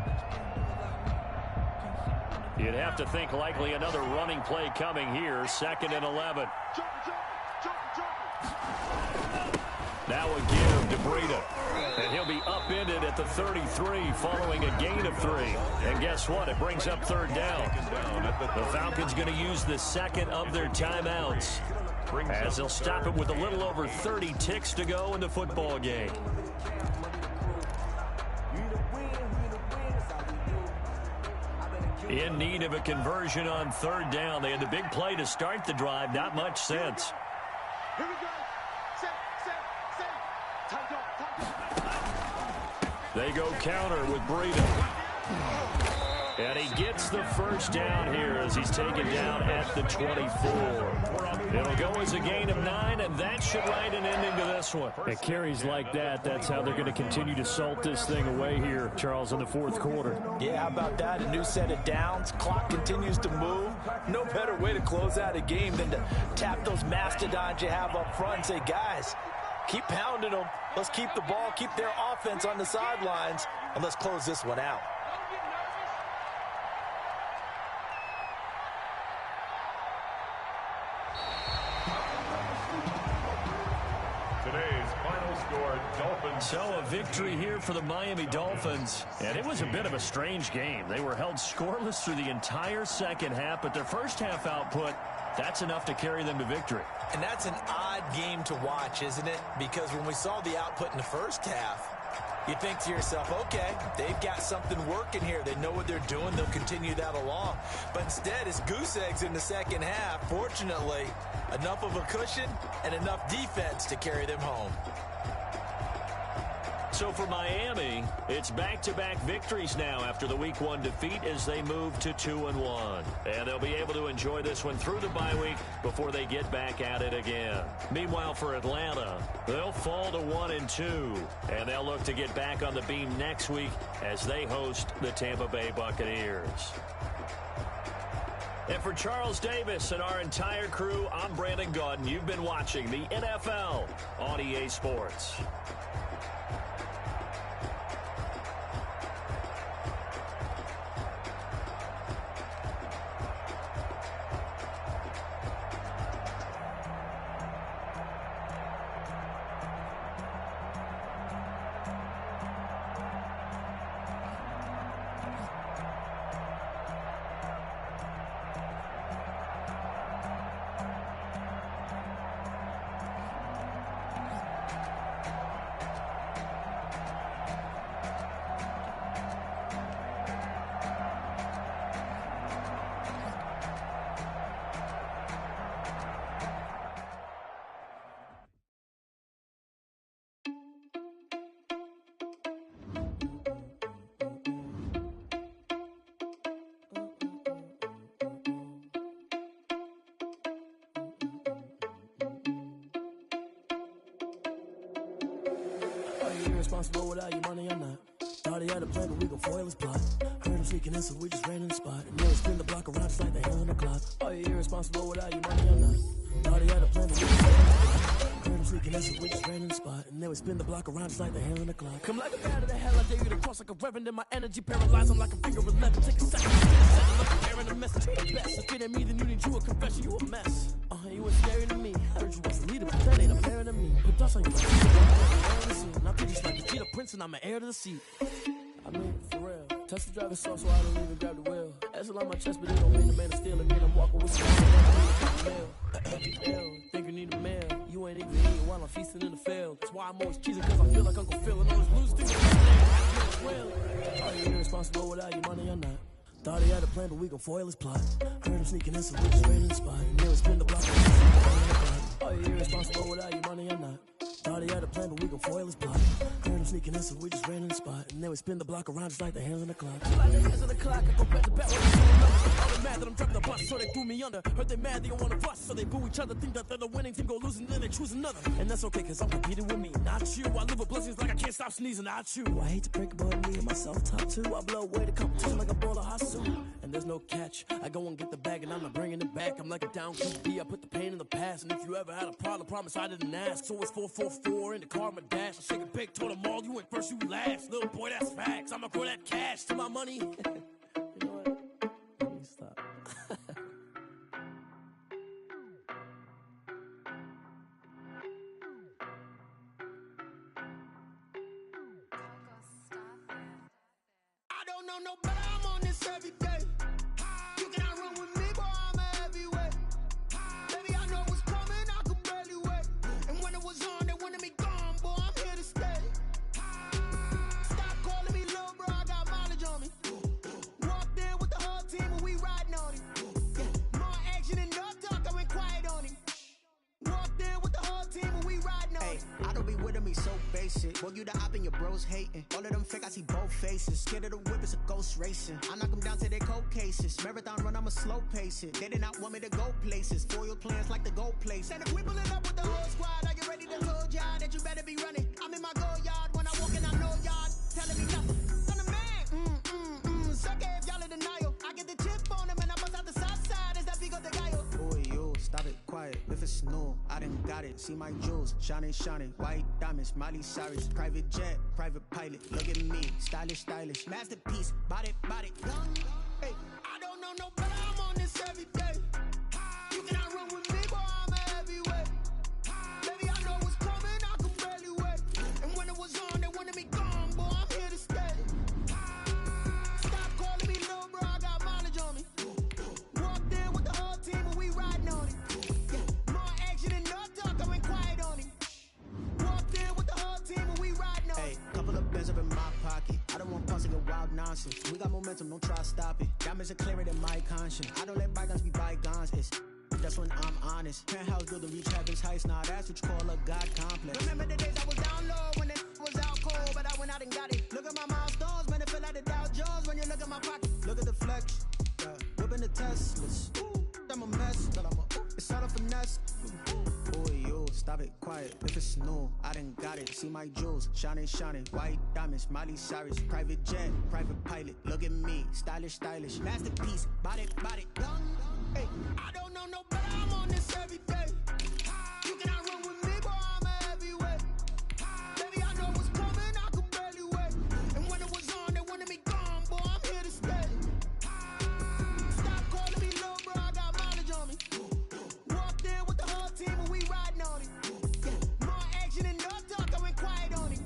You'd have to think likely another running play coming here. 2nd and 11. Now a give to Breida. And he'll be upended at the 33 following a gain of 3. And guess what? It brings up 3rd down. The Falcons going to use the 2nd of their timeouts, as they'll stop it with a little over 30 ticks to go in the football game. In need of a conversion on 3rd down. They had the big play to start the drive. Not much sense. Here we go. Set. They go counter with Breida. And he gets the 1st down here as he's taken down at the 24. It'll go as a gain of 9, and that should write an ending to this one. At carries like that, that's how they're going to continue to salt this thing away here, Charles, in the 4th quarter. Yeah, how about that? A new set of downs. Clock continues to move. No better way to close out a game than to tap those mastodons you have up front and say, guys, keep pounding them. Let's keep the ball, keep their offense on the sidelines, and let's close this one out. Today's final score, Dolphins. So a victory here for the Miami Dolphins. And it was a bit of a strange game. They were held scoreless through the entire 2nd half, but their first half output, that's enough to carry them to victory. And that's an odd game to watch, isn't it? Because when we saw the output in the first half, you think to yourself, okay, they've got something working here. They know what they're doing. They'll continue that along. But instead, it's goose eggs in the 2nd half. Fortunately, enough of a cushion and enough defense to carry them home. So for Miami, it's back-to-back victories now after the Week 1 defeat as they move to 2-1. And they'll be able to enjoy this one through the bye week before they get back at it again. Meanwhile, for Atlanta, they'll fall to 1-2. And they'll look to get back on the beam next week as they host the Tampa Bay Buccaneers. And for Charles Davis and our entire crew, I'm Brandon Gaudin. You've been watching the NFL on EA Sports. Irresponsible without your money or not. Thought he had a plan, but we gon' foil his plot. Heard him sneaking in, so we just ran in the spot. And now we spin the block around just like the hell in the clock. Are you irresponsible without your money or not? Thought he had a plan, but we gon' foil his plot. Heard him sneaking in, so we just ran in the spot. And then we spin the block around just like the hell in the clock. Come like a bat of the hell, I dare you to cross like a reverend. And my energy paralyzed, I'm like a figure 11. Take a second, look at bearing a message to the best. If it ain't me, then you need you a confession, you a mess. You was scary to me. Heard you was a leader, but that ain't apparent to me. Put dust on your feet. Now just like the cheetah prince, and I'm an heir to the seat. I mean, for real. Tesla driver soft, so I don't even grab the wheel. Asshole on my chest, but it don't mean the man is steal. Again, I'm walking with some mail. Think you need a mail. You ain't even eating while I'm feasting in the field. That's why I'm always cheesing, cause I feel like Uncle Phil. And always lose things well. Are you irresponsible without your money or not? Thought he had a plan, but we gon' foil his plot. Heard him sneaking in, so we just ran in the spot. And then we spin the block. Are you irresponsible without your money or not? Thought he had a plan, but we gon' foil his plot. Heard him sneaking in, so we just ran in the spot. And then we spin the block around just like the hands on the clock. Like the hands on the clock, I go back to back. All they mad that I'm dropping the bus, so they threw me under. Heard they mad, they don't want to fuss, so they boo each other. Think that they're the winning team, go losing, then they choose another. And that's okay, cause I'm competing with me, not you. I live with blessings like I can't stop sneezing, not you. I hate to break about me and myself top two. I blow away the competition like a bowl of hot soup. And there's no catch, I go and get the bag and I'm not bringing it back. I'm like a down QB, I put the pain in the past. And if you ever had a problem, promise I didn't ask. So it's 444 in the car, my dash. I shake a big, told them all, you went first, you last. Little boy, that's facts, I'ma grow that cash to my money. You know what? Let me stop. I don't know no better, I'm on this every day. You cannot run with me, boy, I'm a heavyweight. Baby, I know what's coming, I could barely wait. And when it was on, they wanted me gone, boy, I'm here to stay. Stop calling me little bro, I got mileage on me. Walked in with the whole team and we riding on him. Yeah, more action and no talk, I went quiet on him. Walked in with the whole team and we riding on him. I don't be with me so basic. Boy, you the op and your bros hating. All of them fake, I see both faces. Scared of the whip, it's a ghost racing. I knock them down to their cold cases. Marathon run, I'ma slow pace it. They did not want me to go places. Foil plans like the go place. And if we pulling up with the whole squad, are you ready to told y'all that you better be running? I'm in my go yard. When I walk in, I know y'all telling me nothing. I'm the man. Suck it if y'all in denial. I get the chip on them and I bust out the south side. Is that Vigo de Gallo? Boy, yo, stop it, quiet. If it's new, I done got it. See my jewels, shining, shining. White diamonds, Miley Cyrus. Private jet, private pilot. Look at me, stylish, stylish. Masterpiece, body, body. Hey, I don't know no better, I'm on this every day. You cannot run with me, boy, I'm a heavyweight. Baby, I know what's coming, I could barely wait. And when it was on, they wanted me gone, boy, I'm here to stay. Stop calling me little bro, I got mileage on me. Walked in with the whole team and we riding on him. Yeah, more action and no talk, I went quiet on him. Walked in with the whole team and we riding on him. Hey, couple of bands up in my pocket. I don't want pumps to get wild nonsense. We got momentum, don't try to stop it. Diamonds are clearer than my conscience. I don't let bygones be bygones. It's that's when I'm honest. Penthouse building, reach heaven's heights. Now that's what you call a God complex. Remember the days I was down low when it was out cold, but I went out and got it. Look at my milestones, man, it feel like the Dow Jones when you look at my pocket. Look at the flex, whipping the Teslas. I'm a mess, but it's all a finesse. Boy, yo, stop it, quiet. If it's new, I done got it. See my jewels, shining, shining. White diamonds, Miley Cyrus. Private jet, private pilot. Look at me, stylish, stylish. Masterpiece, body, body. Hey, I don't know no better, I'm on this every day. You cannot run with me, boy, I'm a heavyweight. Baby, I know what's coming, I could barely wait. And when it was on, they wanted me gone, boy, I'm here to stay. Stop calling me little bro, I got mileage on me. Walked in with the whole team and we riding on him. Yeah, more action and no talk, I went quiet on him.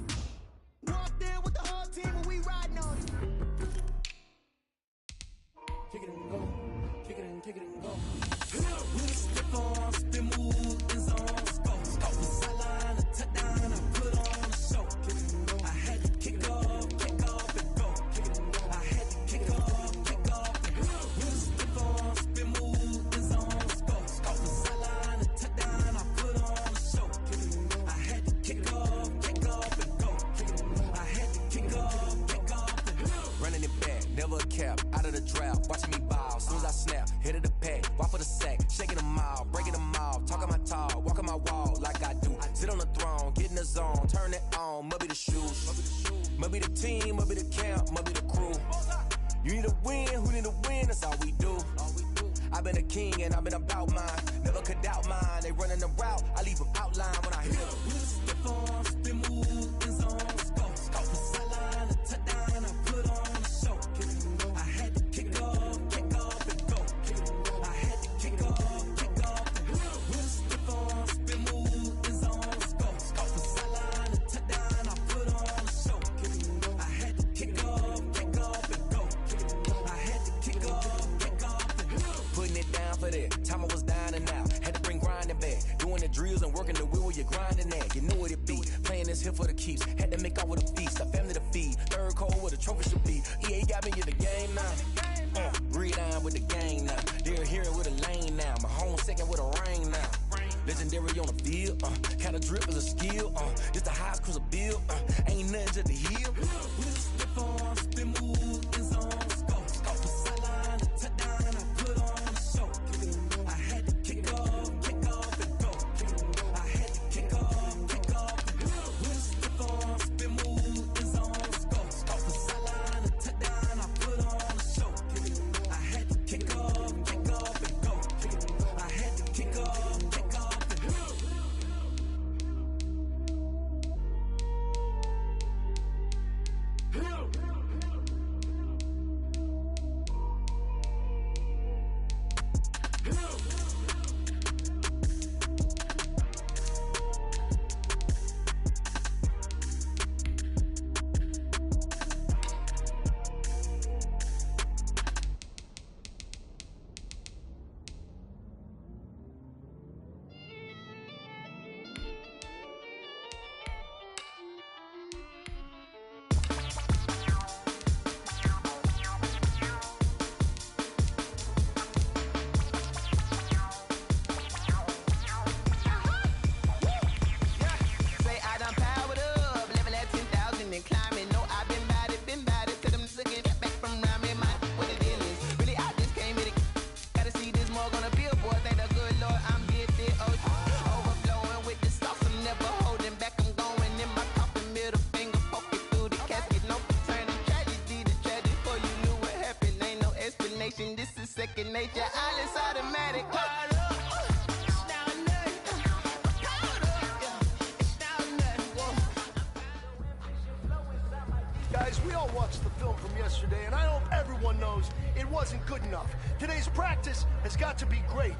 Walked in with the whole team and we riding on him. Kick it and go. Kick it and go. Step on, spin, move, and zones, go. Off the sideline, a touchdown, I put on a show. I had to kick off and go. I had to kick off and go. Step on, spin, move, and zones, go. Off the sideline, a touchdown, I put on a show. I had to kick off and go. I had to kick off and go. Running it back, never a cap, out of the drought, watching me ball. Soon as I snap, hit of the pack, walk for the sack, shaking them all, breaking them all, talking my talk, walking my wall like I do. Sit on the throne, get in the zone, turn it on, must be the shoes, must be the team, must be the camp, must be the crew. You need a win, who need a win, that's all we do. I've been a king and I've been about mine, never could doubt mine. They running the route, I leave them outline when I hit them. Step on, spin, move, and zones, go. Off the sideline, a touchdown, I put on a show. I had to kick off and go. I had to kick off and go. Step on, spin, move, and zones, go. Off the sideline, a touchdown, I put on a show. I had to kick off and go. I had to kick off and go. Putting it down for that, time I was down and out, had to bring grinding back, doing the drills and working the wheel where you're grinding at, you know what it be, playing this here for the keeps, had to make out with a feast, a family to feed, third cold where the trophy should be, EA got me in the game now. Read on with the gang now. They're here with a lane now. My home second with a rain now. Legendary on the field. Kind of drip is a skill. Just the highest cruise a bill. Ain't nothing just the hill. Slip on, spin move, in zone, scope. Off the sideline, touchdown, I put on a show. I had to kick off and go. I had to kick off and go. Slip on, spin move, in zone, scope. Off the sideline, touchdown, I put on a show. I had to kick off and go. I had to kick off and go. This is second nature, all is automatic. Guys, we all watched the film from yesterday, and I hope everyone knows it wasn't good enough. Today's practice has got to be great.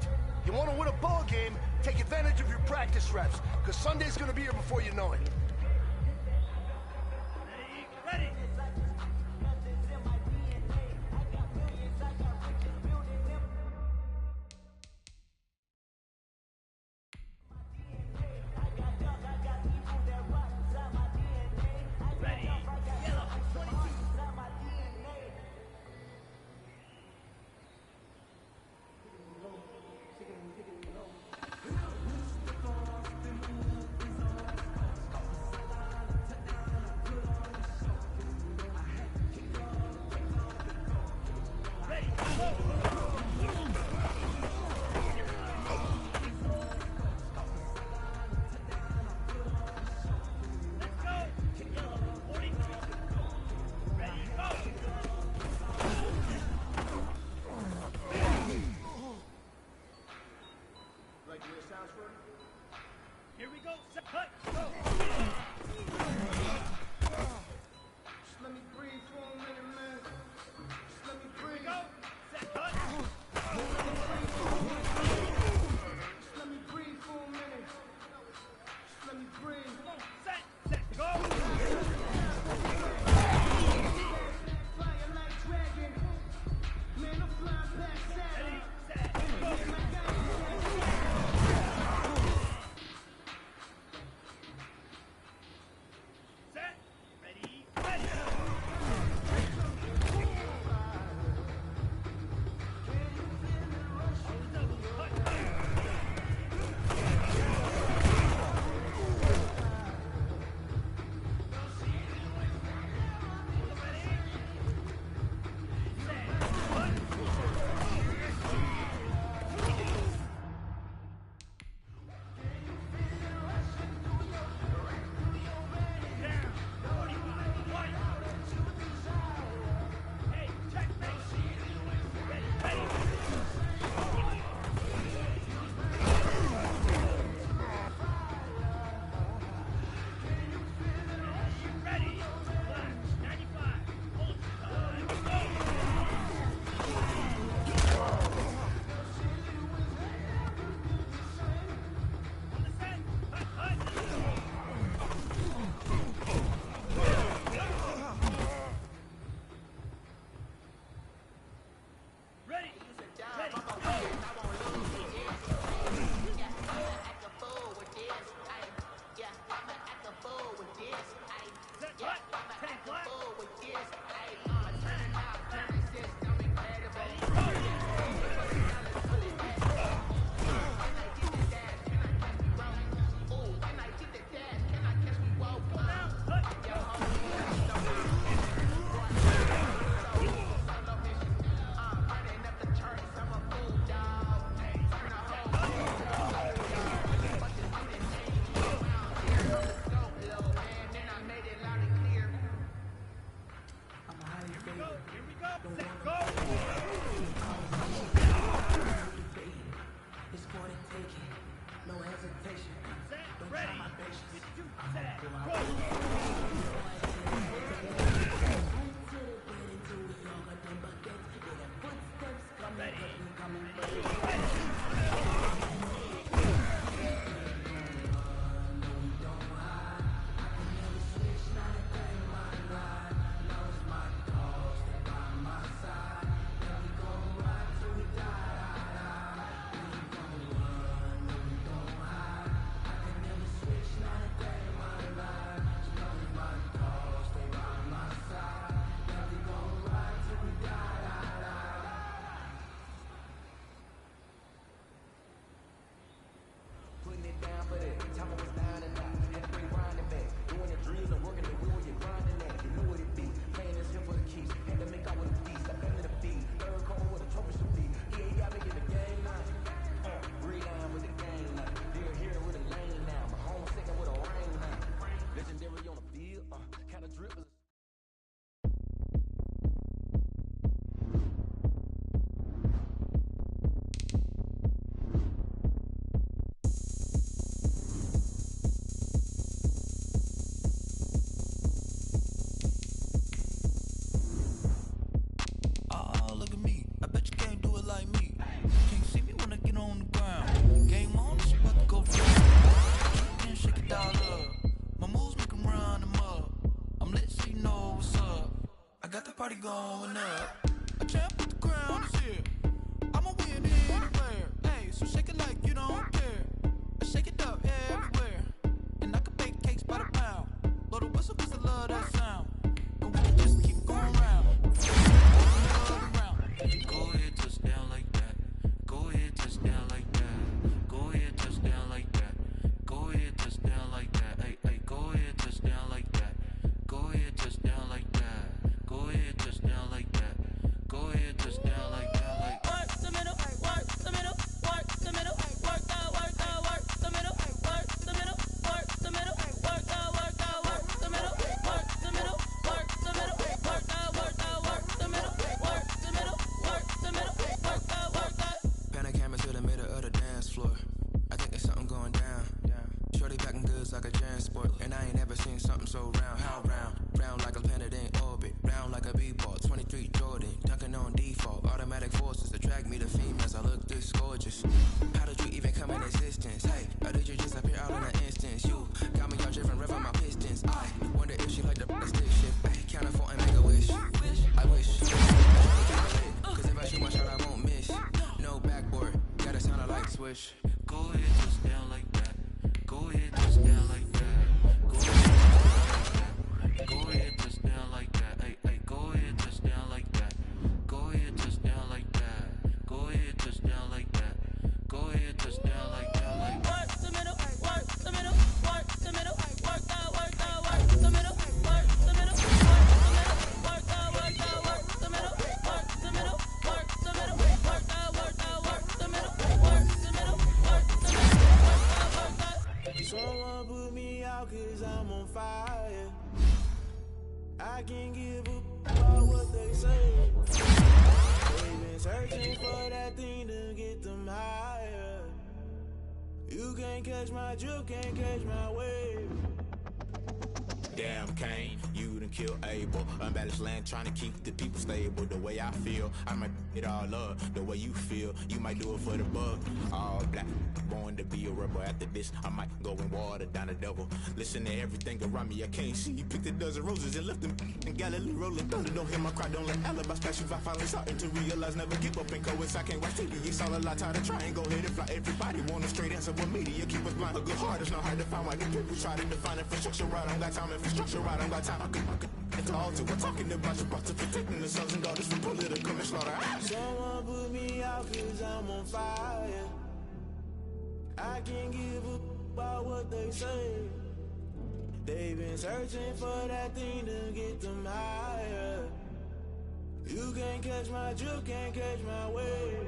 You want to win a ball game, take advantage of your practice reps, because Sunday's going to be here before you know it. Ready. Here we go. Set, cut, go. Just let me breathe for a minute, man. Just let me breathe. Here we go. Set, cut. Just let me breathe for a minute. Just let me breathe. Come on. Set, go. Flying like dragon. Man, I'm flying past Saturn. Ready, set, go. Party going up. A champ with the crown is here. I'ma win anywhere. Hey, so shake it like you don't care. I shake it up everywhere. And I can bake cakes by the pound. Blow the whistle 'cause I love that sound. And we can just keep going round. Go ahead, touch down like that. Go ahead, touch down like that. Go ahead, touch down like that. Go ahead, touch down like that. Hey, hey, go ahead, touch down like that. Go ahead, touch down like that. Go ahead, touch down like that. Go ahead, touch down like that. Like work the middle, work the middle, work the middle, work the middle, work the middle, work the middle, work the middle, work the middle, work the middle, work the middle, work the middle, work the middle, work the middle, work the. Pan a camera to the middle of the dance floor. I think there's something going down. Shorty packing goods like a transport, and I ain't never seen something so round. How round? Round like a planet in orbit, round like a b-ball. 23 Jordan, dunking on default. Automatic forces attract me to females. I look this gorgeous. How did you even come in existence? Hey, or did you just appear out in an instance? You got me all driven, revving my pistons. I wonder if she like the stick shift. Hey, count it 4 and make a wish. I wish. Cause if I shoot my shot, I won't miss. No backboard, gotta sound a light switch. Go ahead, touch down like that. Go ahead, touch down like that. Go ahead, touch down like that. Hey, hey, go ahead, touch down like that. Go ahead, touch down like that. Go ahead, touch down like that. Go ahead, touch down like that. Like work the middle, work the middle, work the middle, work the middle, work the middle, work the middle, work the middle, work the middle, work the middle, work the middle, work the middle, work the middle, work the middle, work the middle. Someone put me out 'cause I'm on fire. I can't give up about what they say. They've been searching for that thing to get them higher. You can't catch my drift, can't catch my wave. Damn, Kane, you done killed Abel. Unbalanced land, trying to keep the people stable. The way I feel, I might it all up. The way you feel, you might do it for the bug. All black, born to be a rebel. After this, I might go and water down the devil. Listen to everything around me, I can't see. You picked a dozen roses and left them in Galilee rolling thunder. Don't hear my cry, don't let alibis pass you. I finally starting to realize, never give up and coincide. Can't watch TV, it's all a lot. Tired of trying, go ahead and fly. Everybody want a straight answer with media. Keep us blind. A good heart is not hard to find. Why the people try to define infrastructure right? I don't got time, infrastructure right. I don't got time. I could at the altar. We're talking about your brother, protecting the sons and daughters from political manslaughter. Someone put me out 'cause I'm on fire. I can't give up about what they say. They've been searching for that thing to get them higher. You can't catch my drift, can't catch my wave.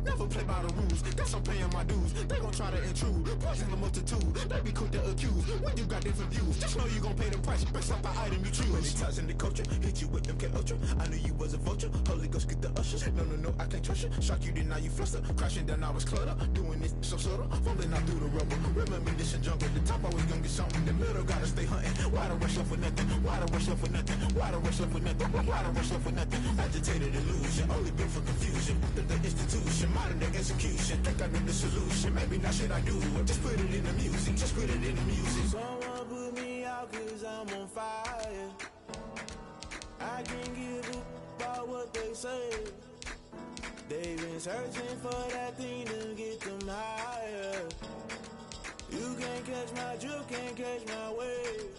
Never play by the rules. Guess I'm paying my dues. They gon' try to intrude. Poison the multitude. They be quick to accuse. When you got different views, just know you gon' pay the price based off the item you choose. Many times in the culture, hit you with them K Ultra. I knew you was a vulture. Holy Ghost get the ushers. No, I can't trust you. Shock you, then now you fluster. Crashing down, I was clutter. Doing this so subtle. Fumbling out through the rubble. Remember this and jump at the top. Always gonna get something. The middle gotta stay hunting. Why the rush up for nothing? Why the rush up for nothing? Why the rush up for nothing? Why the rush up for nothing? Agitated illusion. Only built for confusion. The institution, modern day execution. Think I know the solution. Maybe not shit I do. Just put it in the music. Just put it in the music. Someone put me out 'cause I'm on fire. I can't give up about what they say. They've been searching for that thing to get them higher. You can't catch my drift, can't catch my wave.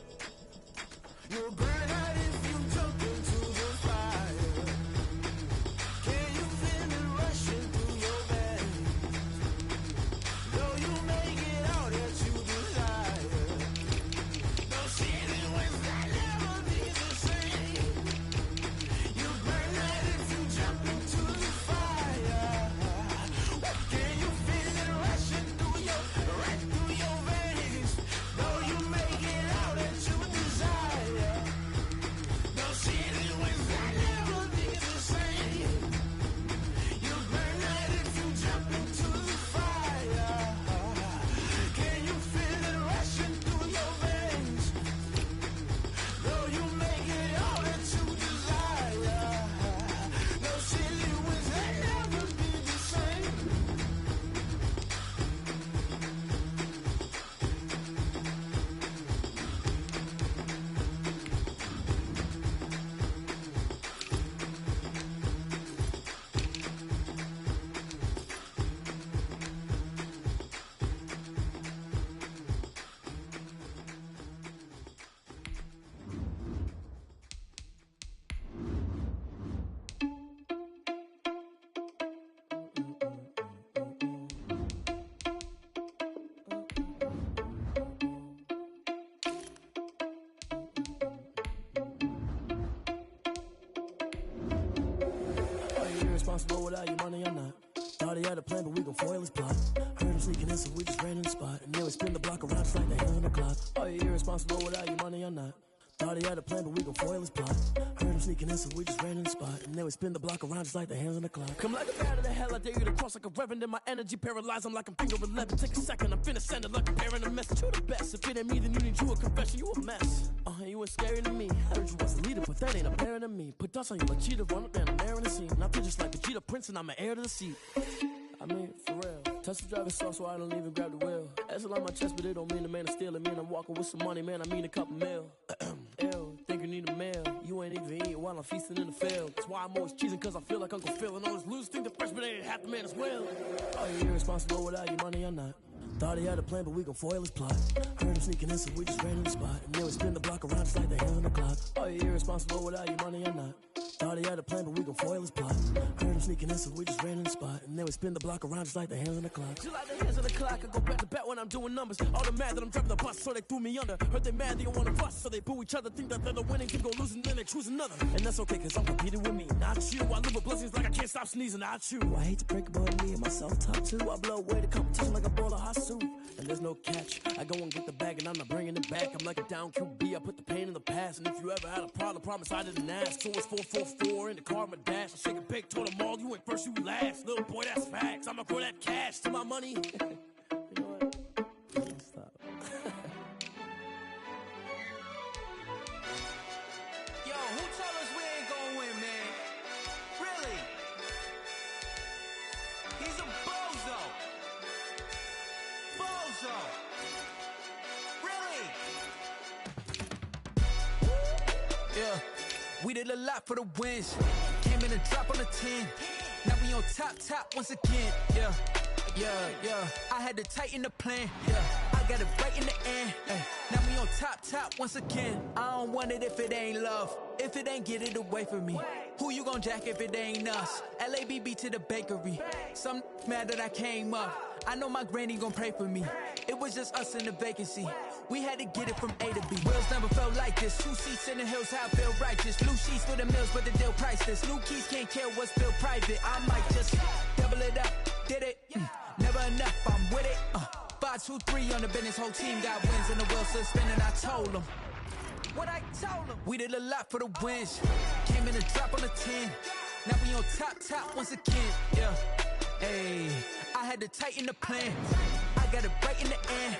You'll burn out if you jump into the fire. Can you feel it rushing through your veins? Though you make it all that you desire. No ceiling was that never be the same. You burn out if you jump into the fire. Can you feel it rushing through your veins? Though you make it all that you desire. No ceiling was that never be the same. You burn out if you jump into the fire. Can you feel it rushing through your veins? Though you make it all that you desire. No ceiling was that never be the same. Are you irresponsible without your money or not? Thought he had a plan, but we gon' foil his plot. Heard him sneaking in, so we just ran in the spot. And then we spin the block around just like the hands on the clock. Are you irresponsible without your money or not? Thought he had a plan, but we gon' foil his plot. Heard him sneaking in, so we just ran in the spot. And then we spin the block around just like the hands on the clock. Come like a bat of the hell, I dare you to cross like a reverend. And my energy paralyzed, I'm like I'm finger 11. Take a second, I'm finna send it like a parent a message. You the best, if it ain't me, then you need you a confession. You a mess, you ain't scary to me. I heard you was a leader, but that ain't apparent to me. Put dust on you like cheetah, run up and I'm air in the scene. And I feel just like Vegeta Prince and I'm an heir to the seat. I mean, for real. Touch the driver's sauce so I don't even grab the wheel. That's on my chest, but it don't mean the man is stealing. It mean I'm walking with some money, man, I mean a couple mil. Ew, think you need a meal. You ain't even eating while I'm feasting in the field. That's why I'm always cheesing, cause I feel like Uncle Phil. And all those losers think the freshman ain't half the man as well. Are you irresponsible without your money or not? Thought he had a plan, but we gon' foil his plot. Heard him sneaking in, so we just ran in the spot. And then we spin the block around just like the hands on the clock. Are you irresponsible without your money or not? Thought he had a plan, but we gon' foil his plot. Heard him sneaking in, so we just ran in the spot. And then we spin the block around just like the hands on the clock. Just like the hands on the clock, I go back to back when I'm doing numbers. All the mad that I'm driving the bus, so they threw me under. Heard they mad, they don't wanna bust, so they boo each other. Think that they're the winning team, go losing, then they choose another. And that's okay, cause I'm competing with me, not you. I live with blessings like I can't stop sneezing, not you. I hate to break about me and my self-talk too. I blow away the competition like a bowl of hot soup. And there's no catch, I go and get the bag and I'm not bringing it back. I'm like a down QB, I put the pain in the past. And if you ever had a problem, promise I didn't ask. So it's 444 in the car, my dash. I shake a big, told them all, you ain't first, you last. Little boy, that's facts, I'ma throw that cash to my money. You know what? Stop. Yo, who told us we ain't gonna win, man? Really? He's a bozo. Bozo. Really? Yeah, we did a lot for the wins. Came in a drop on the 10. Now we on top once again. Yeah. I had to tighten the plan. Yeah, I got it right in the end. Now we on top once again. I don't want it if it ain't love. If it ain't, get it away from me. Who you gon' jack if it ain't us? LABB to the bakery. Some mad that I came up. I know my granny gon' pray for me. It was just us in the vacancy. We had to get it from A to B. Wheels never felt like this. 2 seats in the hills, how I feel righteous. Blue sheets for the mills, but the deal priceless. New keys can't kill what's built private. I might just double it up. did it. Never enough, I'm with it. 5-2-3 on the business, whole team got wins and the wheel still spinning. I told them what I told them. We did a lot for the wins. Came in a drop on the 10. Now we on top once again. Yeah, hey, I had to tighten the plan. I got it right in the end.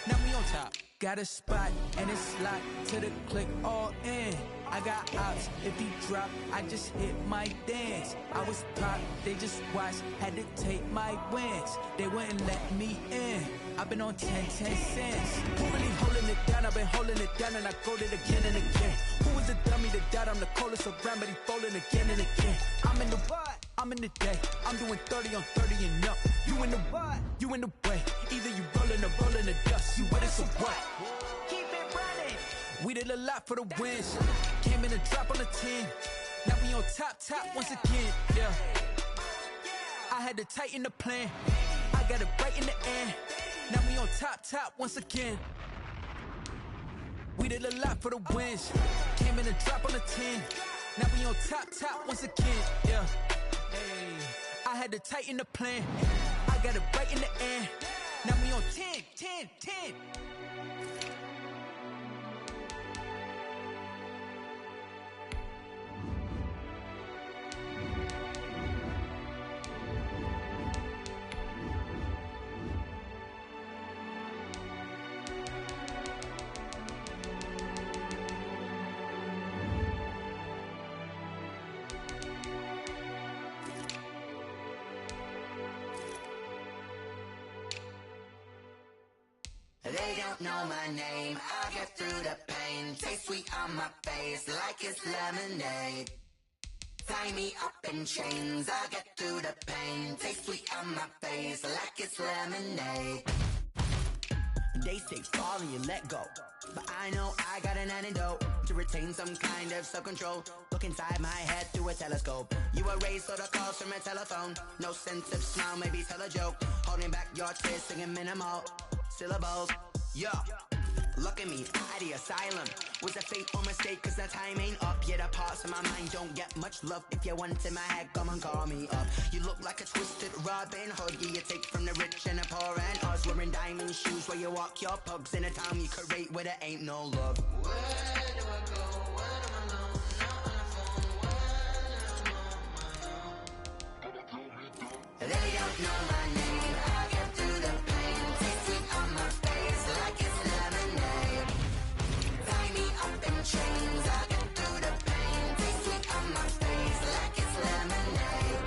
Now we on top. Got a spot and it's locked to the click all in. I got ops, if he drop, I just hit my dance. I was pop, they just watched, had to take my wins. They wouldn't let me in. I've been on 10 cents. Who really holding it down? I've been holding it down and I go it again and again. Who was the dummy that died? I'm the coldest around, but he folding again and again. I'm in the what? I'm in the day. I'm doing 30 on 30 and up. You in the what? You in the way. Either you rolling or rolling the dust. You with us or what? Keep it running. We did a lot for the wins. Came in a drop on the 10. Now we on top once again. Yeah. I had to tighten the plan. I got it right in the end. Now we on top once again. We did a lot for the wins. Came in a drop on the 10. Now we on top once again. Yeah. Hey, I had to tighten the plan. I got it right in the end. Now we on 10. They don't know my name, I'll get through the pain. Taste sweet on my face like it's lemonade. Tie me up in chains, I'll get through the pain. Taste sweet on my face like it's lemonade. They say fall and you let go, but I know I got an antidote to retain some kind of self-control. Look inside my head through a telescope. You erase all the calls from a telephone. No sense of smile, maybe tell a joke. Holding back your tears, singing minimal syllables. Yeah, look at me, at the asylum. Was a fate or mistake, cause the time ain't up. Yet the parts of my mind don't get much love. If you want in my head, come and call me up. You look like a twisted Robin Hood. Yeah, you take from the rich and the poor and us. Wearing diamond shoes where you walk your pugs. In a town you create where there ain't no love. Where do I go? When I'm alone? Not on the phone. When I'm on my own. They don't know my name, I get through the pain. Taste sweet on my face like it's lemonade. Tie me up in chains, I get through the pain. Taste sweet on my face like it's lemonade.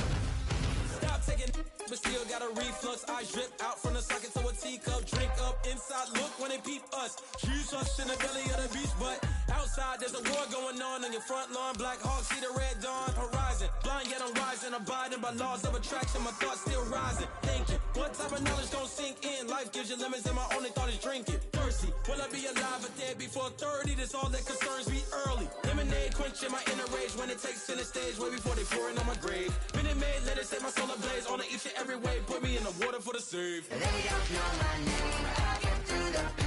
Stop taking, but still got a reflux. I drip out from the socket to a teacup. Drink up inside, look when they peep us. Huge us in the belly of the beach, but outside there's a war going on your front lawn. Black Hawk, see the red dawn horizon. Blind yet I'm rising, abiding by laws of attraction. My thoughts still rising. Thinking, what type of knowledge don't sink in? Life gives you limits and my only thought is drinking. Thirsty, will I be alive or dead before 30? That's all that concerns me early. Lemonade quenching my inner rage when it takes center stage way before they pour it on my grave. Minute Maid, let it set my soul ablaze. On each and every way, put me in the water for the save. They don't know my name, I get through the pain.